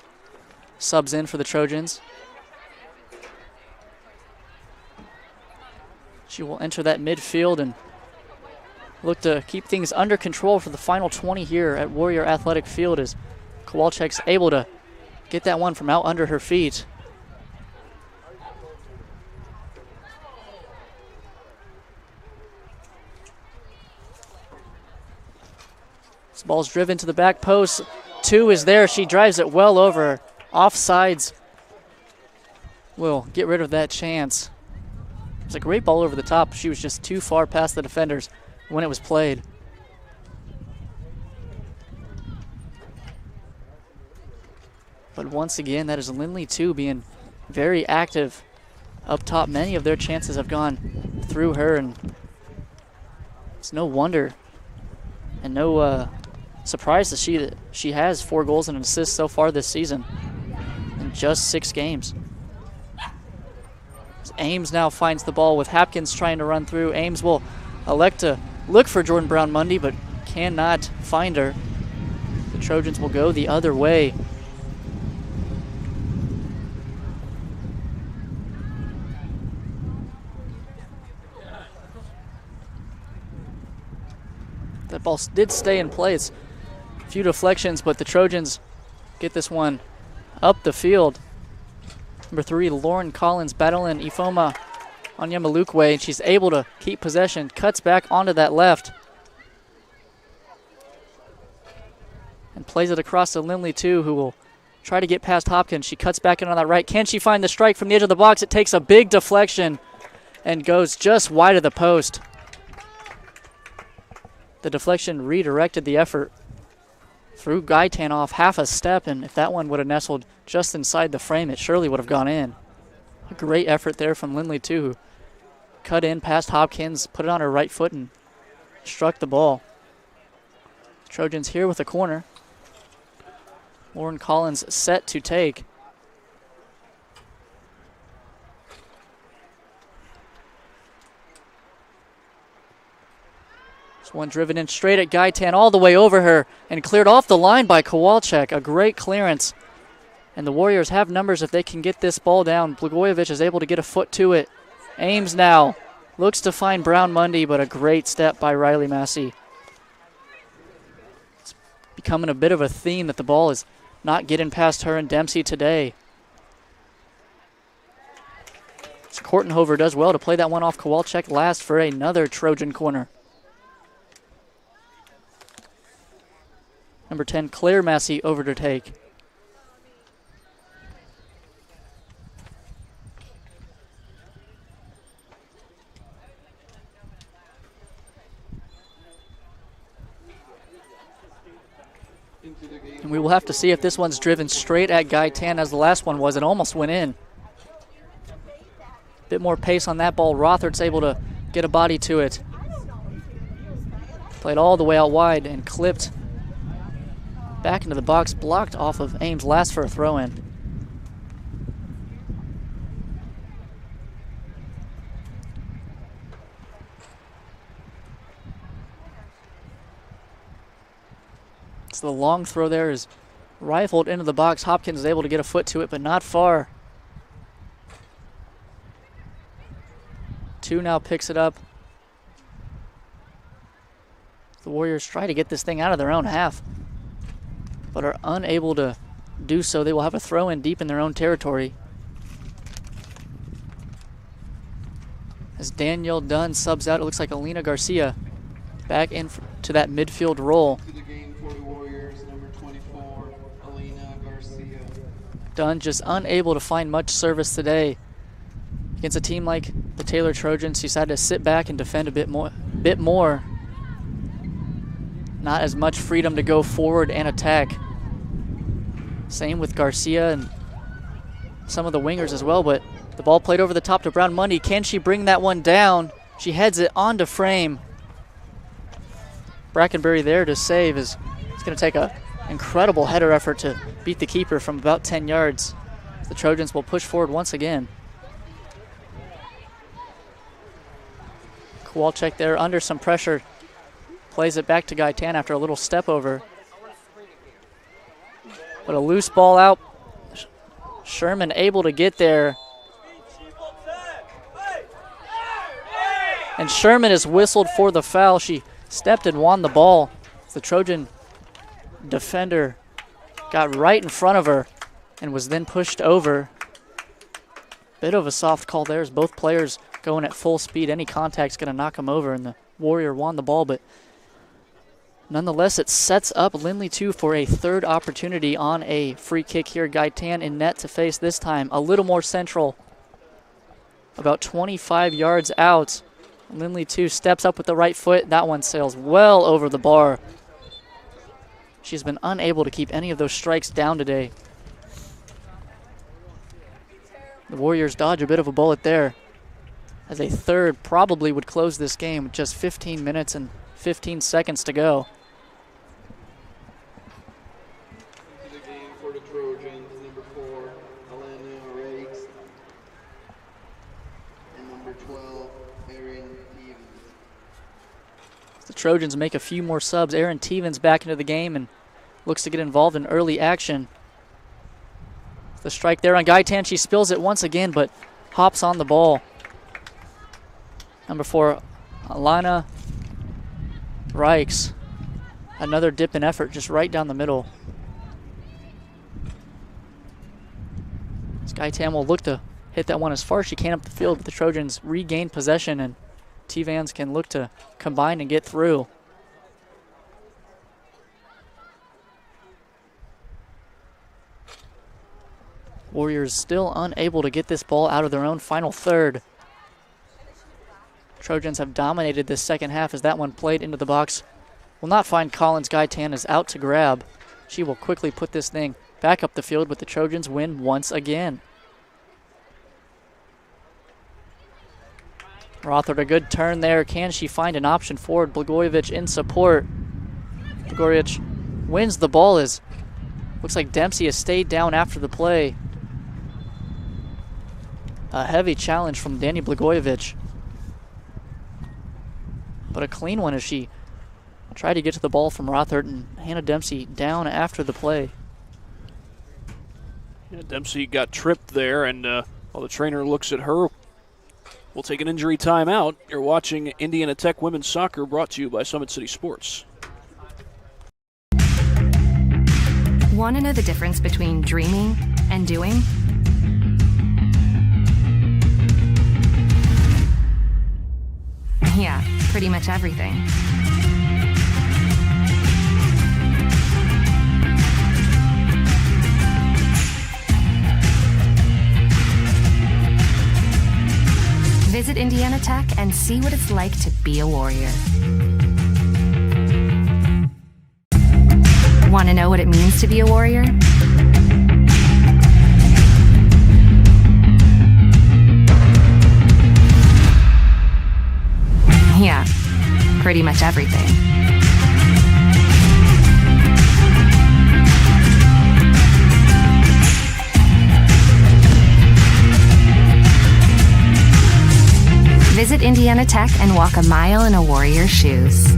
Speaker 2: subs in for the Trojans. She will enter that midfield and look to keep things under control for the final 20 here at Warrior Athletic Field, as Kowalczyk's able to get that one from out under her feet. This ball's driven to the back post. 2 is there. She drives it well over. Offsides will get rid of that chance. It was a great ball over the top. She was just too far past the defenders when it was played. But once again, that is Lindley, too, being very active up top. Many of their chances have gone through her, and it's no wonder and no surprise that she has 4 goals and an assist so far this season in just 6 games. Ames now finds the ball with Hopkins trying to run through. Ames will elect to look for Jordan Brown-Mundy, but cannot find her. The Trojans will go the other way. That ball did stay in place. A few deflections, but the Trojans get this one up the field. Number 3, Lauren Collins battling Ifoma Onyemalukwe, and she's able to keep possession. Cuts back onto that left. and plays it across to Lindley too, who will try to get past Hopkins. She cuts back in on that right. Can she find the strike from the edge of the box? It takes a big deflection and goes just wide of the post. The deflection redirected the effort. Threw Gaitan off half a step, and if that one would have nestled just inside the frame, it surely would have gone in. A great effort there from Lindley too, who cut in past Hopkins, put it on her right foot, and struck the ball. Trojans here with a corner. Lauren Collins set to take. This one driven in straight at Gaitan, all the way over her, and cleared off the line by Kowalczyk. A great clearance. And the Warriors have numbers if they can get this ball down. Blagojevich is able to get a foot to it. Ames now. Looks to find Brown Mundy, but a great step by Riley Massey. It's becoming a bit of a theme that the ball is not getting past her and Dempsey today. Kortenhoven does well to play that one off Kowalczyk last for another Trojan corner. Number 10, Claire Massey over to take. And we will have to see if this one's driven straight at Gaitan as the last one was. It almost went in. Bit more pace on that ball. Rothard's able to get a body to it. Played all the way out wide and clipped back into the box, blocked off of Ames last for a throw-in. So the long throw there is rifled into the box. Hopkins is able to get a foot to it, but not far. Two now picks it up. The Warriors try to get this thing out of their own half, but are unable to do so. They will have a throw in deep in their own territory. As Danielle Dunn subs out, it looks like Alina Garcia back in to that midfield role. Dunn just unable to find much service today. Against a team like the Taylor Trojans, he decided to sit back and defend a bit more. Not as much freedom to go forward and attack. Same with Garcia and some of the wingers as well, but the ball played over the top to Brown Mundy. Can she bring that one down? She heads it onto frame. Brackenberry there to save. It's going to take an incredible header effort to beat the keeper from about 10 yards. The Trojans will push forward once again. Kowalczyk there under some pressure. Plays it back to Gaitan after a little step over. But a loose ball out. Sherman able to get there. And Sherman is whistled for the foul. She stepped and won the ball. The Trojan defender got right in front of her and was then pushed over. Bit of a soft call there as both players going at full speed. Any contact's going to knock them over, and the Warrior won the ball, but nonetheless, it sets up Lindley 2 for a third opportunity on a free kick here. Gaitan in net to face this time. A little more central. About 25 yards out. Lindley 2 steps up with the right foot. That one sails well over the bar. She's been unable to keep any of those strikes down today. The Warriors dodge a bit of a bullet there, as a third probably would close this game with just 15 minutes and 15 seconds to go.
Speaker 4: Into the game for the Trojans, number 4, Elena Riggs, and number 12, Erin Stevens.
Speaker 2: The Trojans make a few more subs. Erin Stevens back into the game and looks to get involved in early action. The strike there on Gaitan. She spills it once again, but hops on the ball. Number 4, Alana Reichs. Another dip in effort just right down the middle. Gaitan will look to hit that one as far as she can up the field, but the Trojans regain possession, and T-Vans can look to combine and get through. Warriors still unable to get this ball out of their own final third. Trojans have dominated this second half as that one played into the box. Will not find Collins. Gaitan is out to grab. She will quickly put this thing back up the field, with the Trojans win once again. Rothard, a good turn there. Can she find an option forward? Blagojevich in support. Blagojevich wins the ball as looks like Dempsey has stayed down after the play. A heavy challenge from Danny Blagojevich. But a clean one as she tried to get to the ball from Rothard, and Hannah Dempsey down after the play.
Speaker 1: Yeah, Dempsey got tripped there, and while the trainer looks at her, we'll take an injury timeout. You're watching Indiana Tech Women's Soccer, brought to you by Summit City Sports.
Speaker 3: Want to know the difference between dreaming and doing? Yeah, pretty much everything. Visit Indiana Tech and see what it's like to be a Warrior. Want to know what it means to be a Warrior? Yeah, pretty much everything. Visit Indiana Tech and walk a mile in a Warrior's shoes.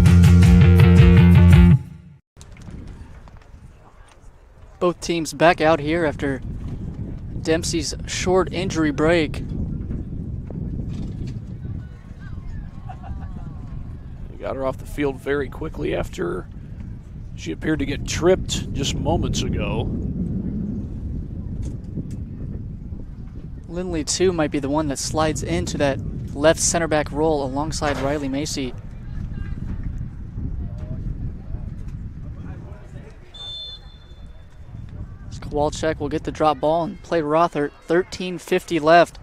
Speaker 2: Both teams back out here after Dempsey's short injury break.
Speaker 1: They got her off the field very quickly after she appeared to get tripped just moments ago.
Speaker 2: Lindley, too, might be the one that slides into that left center back role alongside Riley Massey. Kowalczyk will get the drop ball and play Rothard. 13:50 left.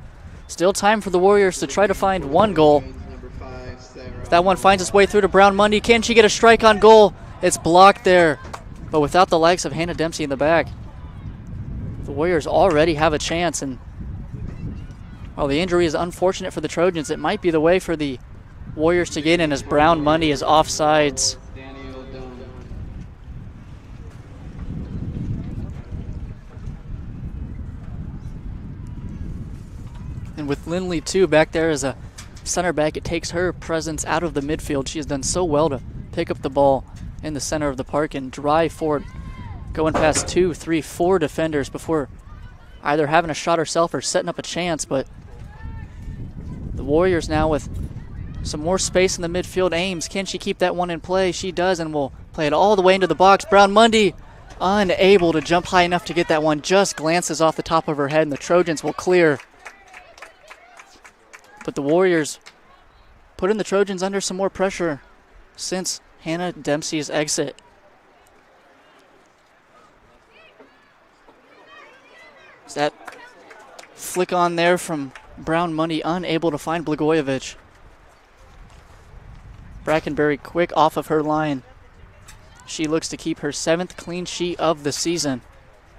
Speaker 2: Still time for the Warriors to try to find one goal. If that one finds its way through to Brown Mundy, can she get a strike on goal? It's blocked there, but without the likes of Hannah Dempsey in the back. The Warriors already have a chance, and while the injury is unfortunate for the Trojans, it might be the way for the Warriors to get in as Brown Mundy is offsides. And with Lindley, too, back there as a center back, it takes her presence out of the midfield. She has done so well to pick up the ball in the center of the park and drive forward, going past 2, 3, 4 defenders before either having a shot herself or setting up a chance. But the Warriors now with some more space in the midfield. Ames, can she keep that one in play? She does, and will play it all the way into the box. Brown Mundy unable to jump high enough to get that one, just glances off the top of her head, and the Trojans will clear. But the Warriors putting the Trojans under some more pressure since Hannah Dempsey's exit. Is that flick on there from Brown Mundy, unable to find Blagojevich. Brackenberry quick off of her line. She looks to keep her 7th clean sheet of the season.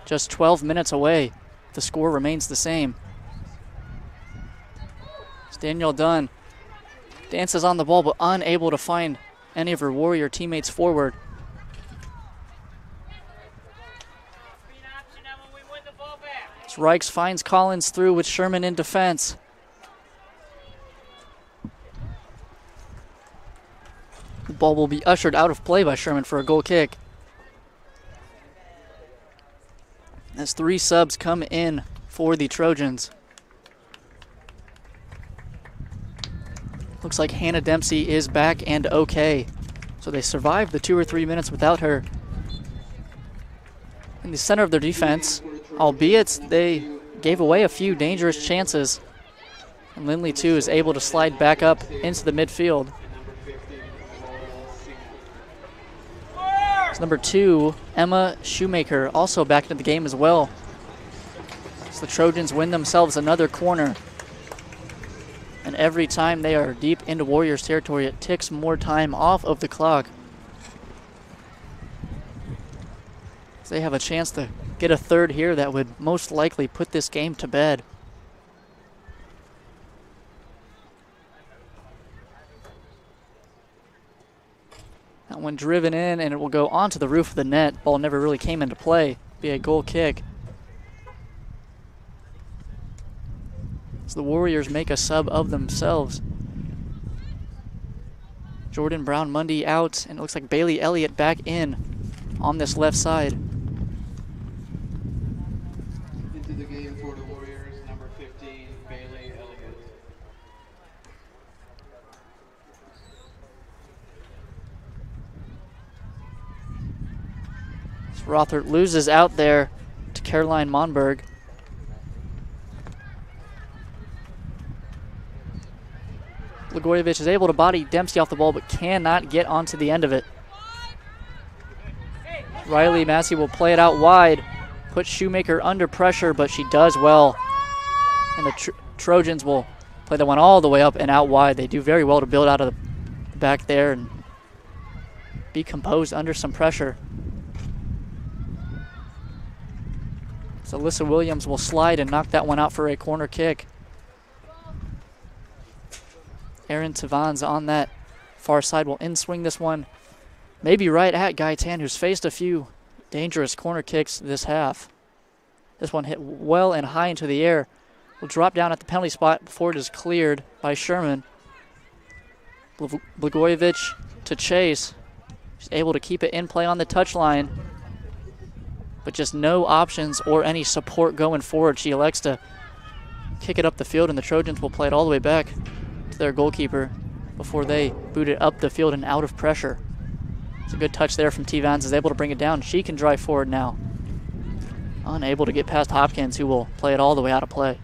Speaker 2: Just 12 minutes away. The score remains the same. Danielle Dunn dances on the ball, but unable to find any of her Warrior teammates forward. As Reichs finds Collins through with Sherman in defense. The ball will be ushered out of play by Sherman for a goal kick. As 3 subs come in for the Trojans. Looks like Hannah Dempsey is back and okay. So they survived the 2 or 3 minutes without her. In the center of their defense, albeit they gave away a few dangerous chances. And Lindley, too, is able to slide back up into the midfield. It's number 2, Emma Shoemaker, also back into the game as well. the Trojans win themselves another corner. And every time they are deep into Warriors territory, it ticks more time off of the clock. So they have a chance to get a third here that would most likely put this game to bed. That one driven in, and it will go onto the roof of the net. Ball never really came into play. Be a goal kick. So the Warriors make a sub of themselves. Jordan Brown-Mundy out, and it looks like Bailey Elliott back in on this left side.
Speaker 4: Into the game for the Warriors, number 15, Bailey Elliott.
Speaker 2: So Rothert loses out there to Caroline Monberg. Blagojevich is able to body Dempsey off the ball, but cannot get onto the end of it. Riley Massey will play it out wide, put Shoemaker under pressure, but she does well. And the Trojans will play the one all the way up and out wide. They do very well to build out of the back there and be composed under some pressure. So Alyssa Williams will slide and knock that one out for a corner kick. Erin Tavans on that far side will in-swing this one. Maybe right at Gaitan, who's faced a few dangerous corner kicks this half. This one hit well and high into the air. Will drop down at the penalty spot before it is cleared by Sherman. Blagojevich to chase. She's able to keep it in play on the touchline, but just no options or any support going forward. She elects to kick it up the field, and the Trojans will play it all the way back to their goalkeeper before they boot it up the field and out of pressure. It's a good touch there from T. Vans, is able to bring it down. She can drive forward now. Unable to get past Hopkins, who will play it all the way out of play.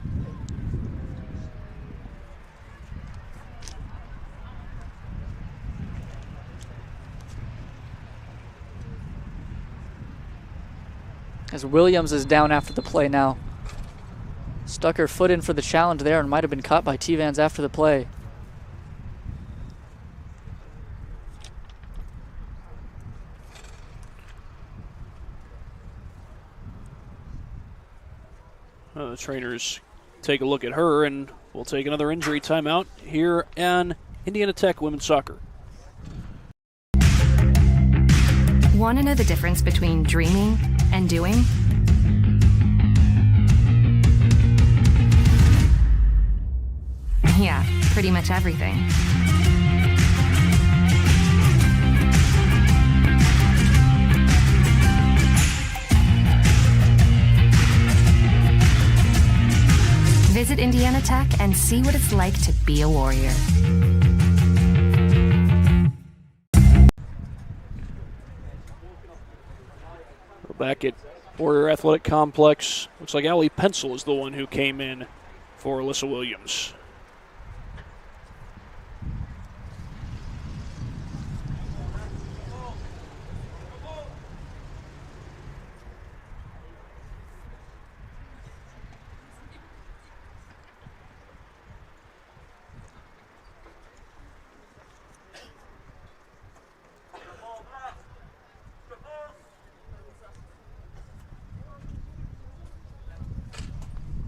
Speaker 2: As Williams is down after the play now. Stuck her foot in for the challenge there and might have been caught by T. Vans after the play.
Speaker 1: The trainers take a look at her, and we'll take another injury timeout here in Indiana Tech Women's Soccer.
Speaker 3: Want to know the difference between dreaming and doing? Yeah, pretty much everything. Visit Indiana Tech and see what it's like to be a Warrior.
Speaker 1: We're back at Warrior Athletic Complex. Looks like Allie Pencil is the one who came in for Alyssa Williams.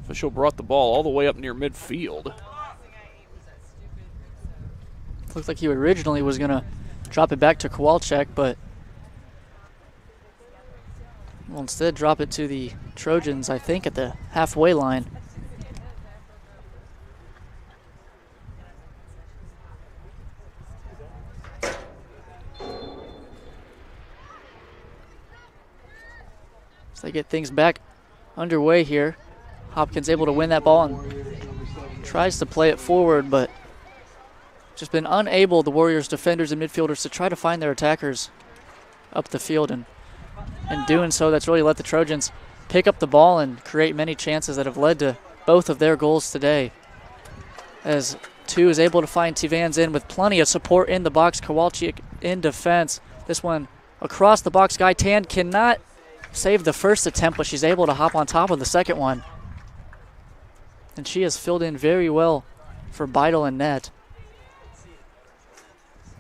Speaker 1: Official brought the ball all the way up near midfield.
Speaker 2: Looks like he originally was going to drop it back to Kowalczyk, but will instead drop it to the Trojans, I think, at the halfway line. So they get things back underway here. Hopkins able to win that ball and tries to play it forward, but just been unable, the Warriors defenders and midfielders, to try to find their attackers up the field. And in doing so, that's really let the Trojans pick up the ball and create many chances that have led to both of their goals today. As two is able to find Tivans in with plenty of support in the box. Kowalczyk in defense. This one across the box. Gaitan cannot save the first attempt, but she's able to hop on top of the second one. and she has filled in very well for Beidel and net.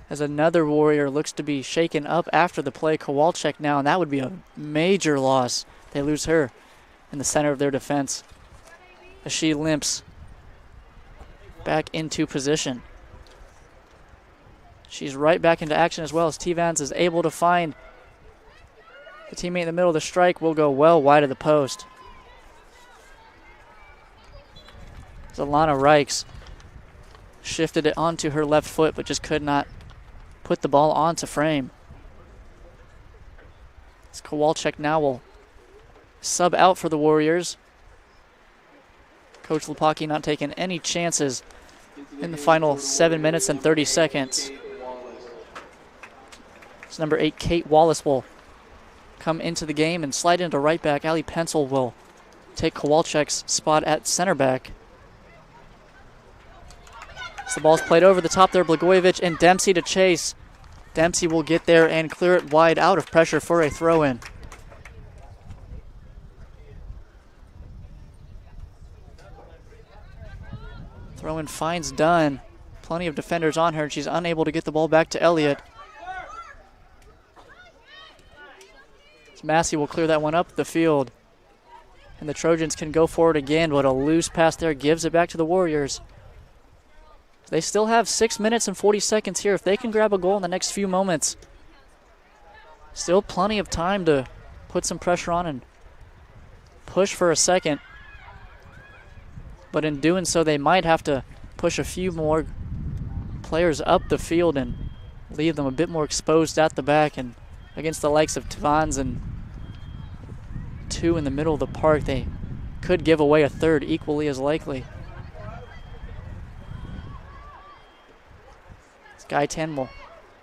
Speaker 2: As another Warrior looks to be shaken up after the play, Kowalczyk now, and that would be a major loss. They lose her in the center of their defense as she limps back into position. She's right back into action as well as T-Vans is able to find the teammate in the middle. The strike will go well wide of the post. Alana Reichs shifted it onto her left foot but just could not put the ball onto frame. As Kowalczyk now will sub out for the Warriors. Coach Lupaki not taking any chances in the final 7 minutes and 30 seconds. It's number 8, Kate Wallace, will come into the game and slide into right back. Allie Pencil will take Kowalczyk's spot at center back. As the ball's played over the top there, Blagojevich and Dempsey to chase. Dempsey will get there and clear it wide out of pressure for a throw-in. Throw-in finds Dunn. Plenty of defenders on her, and she's unable to get the ball back to Elliott. Massey will clear that one up the field. And the Trojans can go forward again, but a loose pass there gives it back to the Warriors. They still have 6 minutes and 40 seconds here. If they can grab a goal in the next few moments, still plenty of time to put some pressure on and push for a second. But in doing so, they might have to push a few more players up the field and leave them a bit more exposed at the back. And against the likes of Tvans and 2 in the middle of the park, they could give away a third equally as likely. Guy 10 will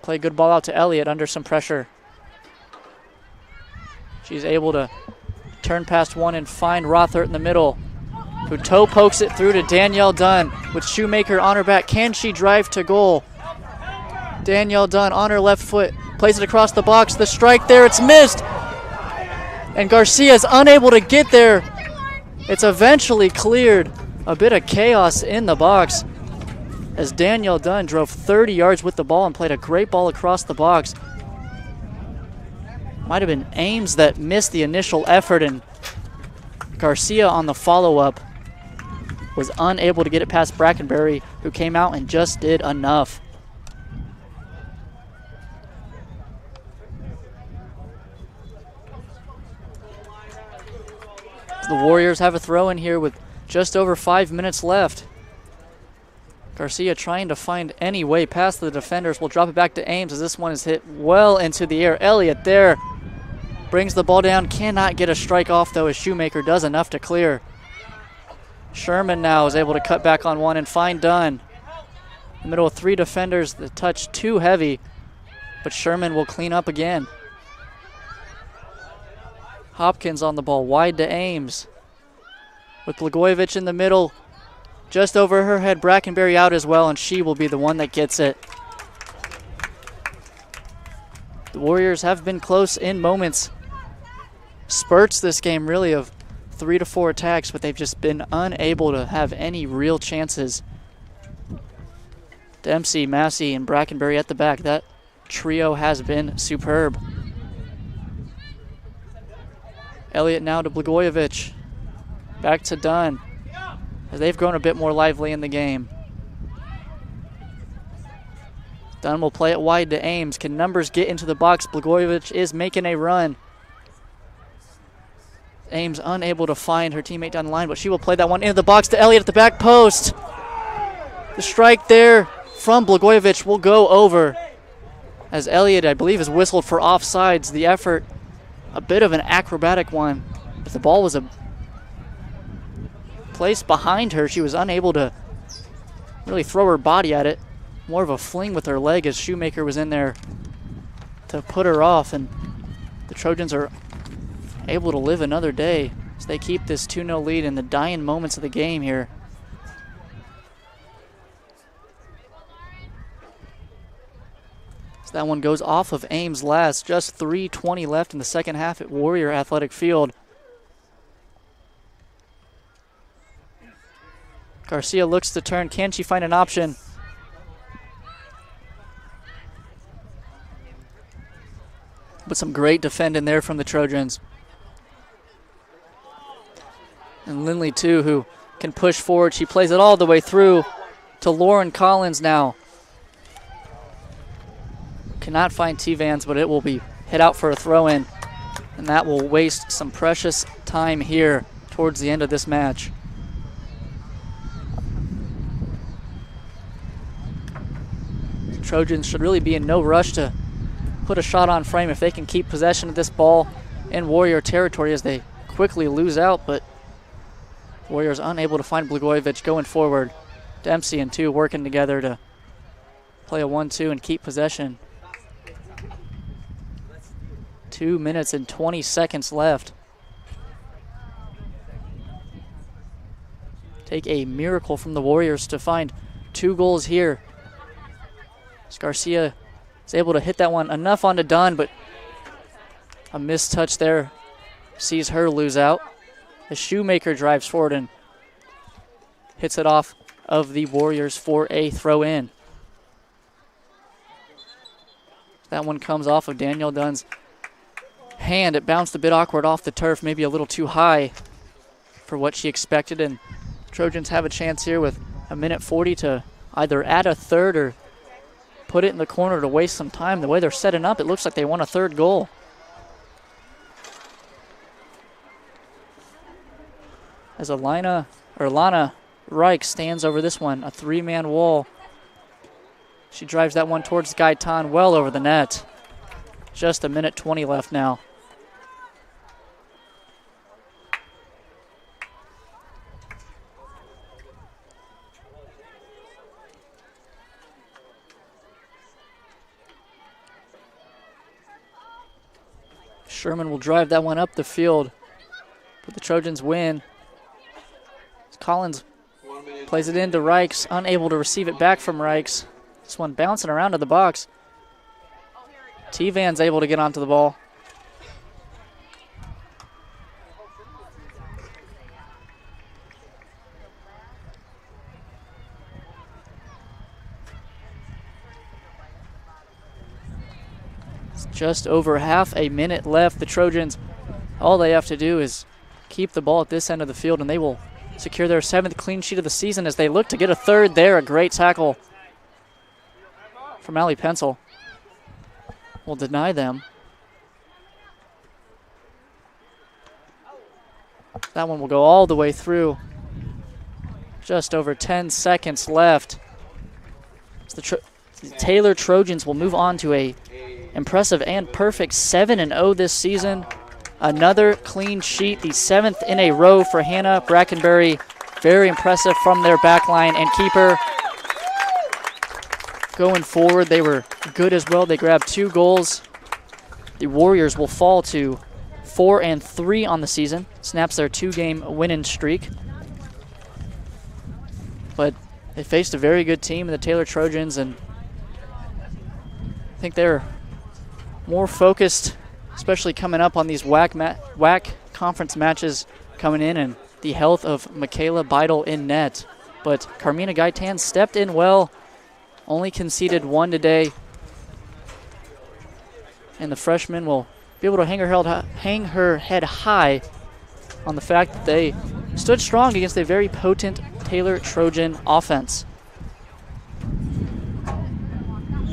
Speaker 2: play a good ball out to Elliott under some pressure. She's able to turn past one and find Rothert in the middle, who toe pokes it through to Danielle Dunn with Shoemaker on her back. Can she drive to goal? Danielle Dunn on her left foot, plays it across the box. The strike there, it's missed. And Garcia is unable to get there. It's eventually cleared. A bit of chaos in the box as Danielle Dunn drove 30 yards with the ball and played a great ball across the box. Might have been Ames that missed the initial effort, and Garcia on the follow-up was unable to get it past Brackenberry, who came out and just did enough. The Warriors have a throw in here with just over 5 minutes left. Garcia trying to find any way past the defenders. Will drop it back to Ames as this one is hit well into the air. Elliott there brings the ball down. Cannot get a strike off, though, as Shoemaker does enough to clear. Sherman now is able to cut back on one and find Dunn. In the middle of 3 defenders, the touch too heavy, but Sherman will clean up again. Hopkins on the ball, wide to Ames. With Blagojevich in the middle, just over her head, Brackenberry out as well, and she will be the one that gets it. The Warriors have been close in moments. Spurts this game really of 3 to 4 attacks, but they've just been unable to have any real chances. Dempsey, Massey, and Brackenberry at the back. That trio has been superb. Elliott now to Blagojevich. Back to Dunn, as they've grown a bit more lively in the game. Dunn will play it wide to Ames. Can numbers get into the box? Blagojevich is making a run. Ames unable to find her teammate down the line, but she will play that one into the box to Elliott at the back post. The strike there from Blagojevich will go over, as Elliott, I believe, is whistled for offsides. The effort, a bit of an acrobatic one, but the ball was placed behind her. She was unable to really throw her body at it. More of a fling with her leg as Shoemaker was in there to put her off, and the Trojans are able to live another day as they keep this 2-0 lead in the dying moments of the game here. So that one goes off of Ames last. Just 3:20 left in the second half at Warrior Athletic Field. Garcia looks to turn. Can she find an option? But some great defending there from the Trojans. And Lindley, too, who can push forward. She plays it all the way through to Lauren Collins now. Cannot find T-Vans, but it will be hit out for a throw-in. And that will waste some precious time here towards the end of this match. The Trojans should really be in no rush to put a shot on frame if they can keep possession of this ball in Warrior territory as they quickly lose out, but Warriors unable to find Blagojevich going forward. Dempsey and two working together to play a 1-2 and keep possession. 2 minutes and 20 seconds left. Take a miracle from the Warriors to find 2 goals here. Garcia is able to hit that one enough onto Dunn, but a missed touch there sees her lose out. The Shoemaker drives forward and hits it off of the Warriors for a throw-in. That one comes off of Danielle Dunn's hand. It bounced a bit awkward off the turf, maybe a little too high for what she expected, and Trojans have a chance here with 1:40 to either add a third or put it in the corner to waste some time. The way they're setting up, it looks like they want a third goal. As Lana Reich stands over this one, a 3-man wall. She drives that one towards Gaitan, well over the net. Just 1:20 left now. Sherman will drive that one up the field, but the Trojans win. Collins plays it into Reichs, unable to receive it back from Reichs. This one bouncing around to the box. T-Van's able to get onto the ball. It's just over half a minute left. The Trojans, all they have to do is keep the ball at this end of the field, and they will secure their 7th clean sheet of the season as they look to get a third there. A great tackle from Allie Pencil will deny them. That one will go all the way through. Just over 10 seconds left. The Taylor Trojans will move on to a impressive and perfect 7-0 this season. Another clean sheet, the 7th in a row for Hannah Brackenberry. Very impressive from their back line and keeper. Going forward, they were good as well. They grabbed 2 goals. The Warriors will fall to 4-3 on the season. Snaps their 2-game winning streak. But they faced a very good team in the Taylor Trojans, and I think they're more focused, especially coming up on these WAC conference matches coming in, and the health of Michaela Beidel in net. But Carmina Gaitan stepped in well, only conceded 1 today. And the freshman will be able to hang her head high on the fact that they stood strong against a very potent Taylor Trojan offense.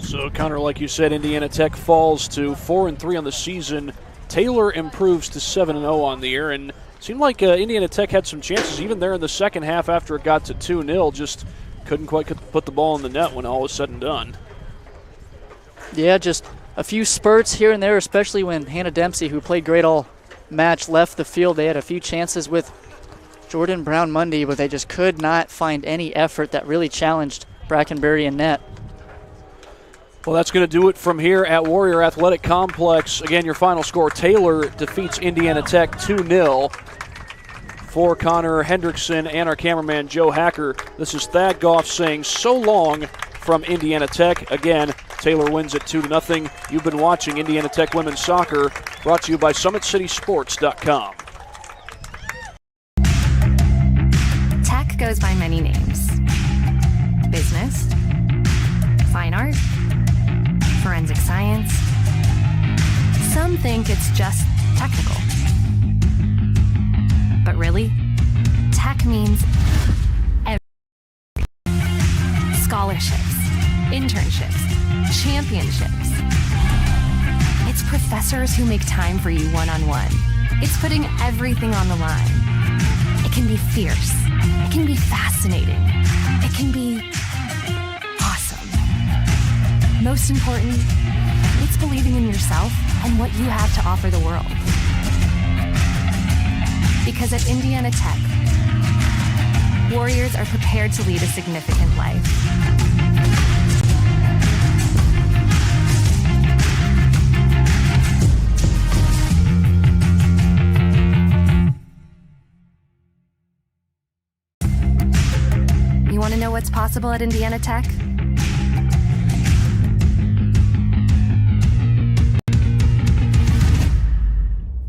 Speaker 1: So, Connor, like you said, Indiana Tech falls to 4-3 on the season. Taylor improves to 7-0 on the year, and it seemed like Indiana Tech had some chances even there in the second half after it got to 2-0. Just couldn't quite put the ball in the net when all was said and done.
Speaker 2: Yeah, just a few spurts here and there, especially when Hannah Dempsey, who played great all match, left the field. They had a few chances with Jordan Brown-Mundy, but they just could not find any effort that really challenged Brackenberry in net.
Speaker 1: Well, that's going to do it from here at Warrior Athletic Complex. Again, your final score, Taylor defeats Indiana Tech 2-0. For Connor Hendrickson and our cameraman Joe Hacker, this is Thad Goff saying so long from Indiana Tech. Again, Taylor wins it 2-0. You've been watching Indiana Tech Women's Soccer, brought to you by SummitCitySports.com.
Speaker 3: Tech goes by many names. Business, fine art, forensic science. Some think it's just technical. But really, tech means scholarships, internships, championships. It's professors who make time for you one-on-one. It's putting everything on the line. It can be fierce. It can be fascinating. It can be awesome. Most important, it's believing in yourself and what you have to offer the world. Because at Indiana Tech, Warriors are prepared to lead a significant life. You want to know what's possible at Indiana Tech?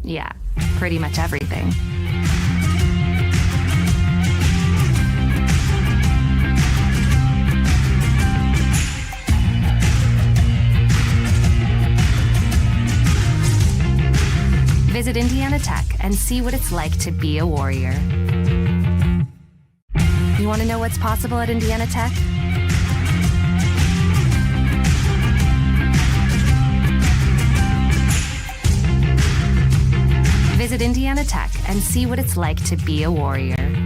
Speaker 3: Yeah, pretty much everything. Visit Indiana Tech and see what it's like to be a Warrior. You want to know what's possible at Indiana Tech? Visit Indiana Tech and see what it's like to be a Warrior.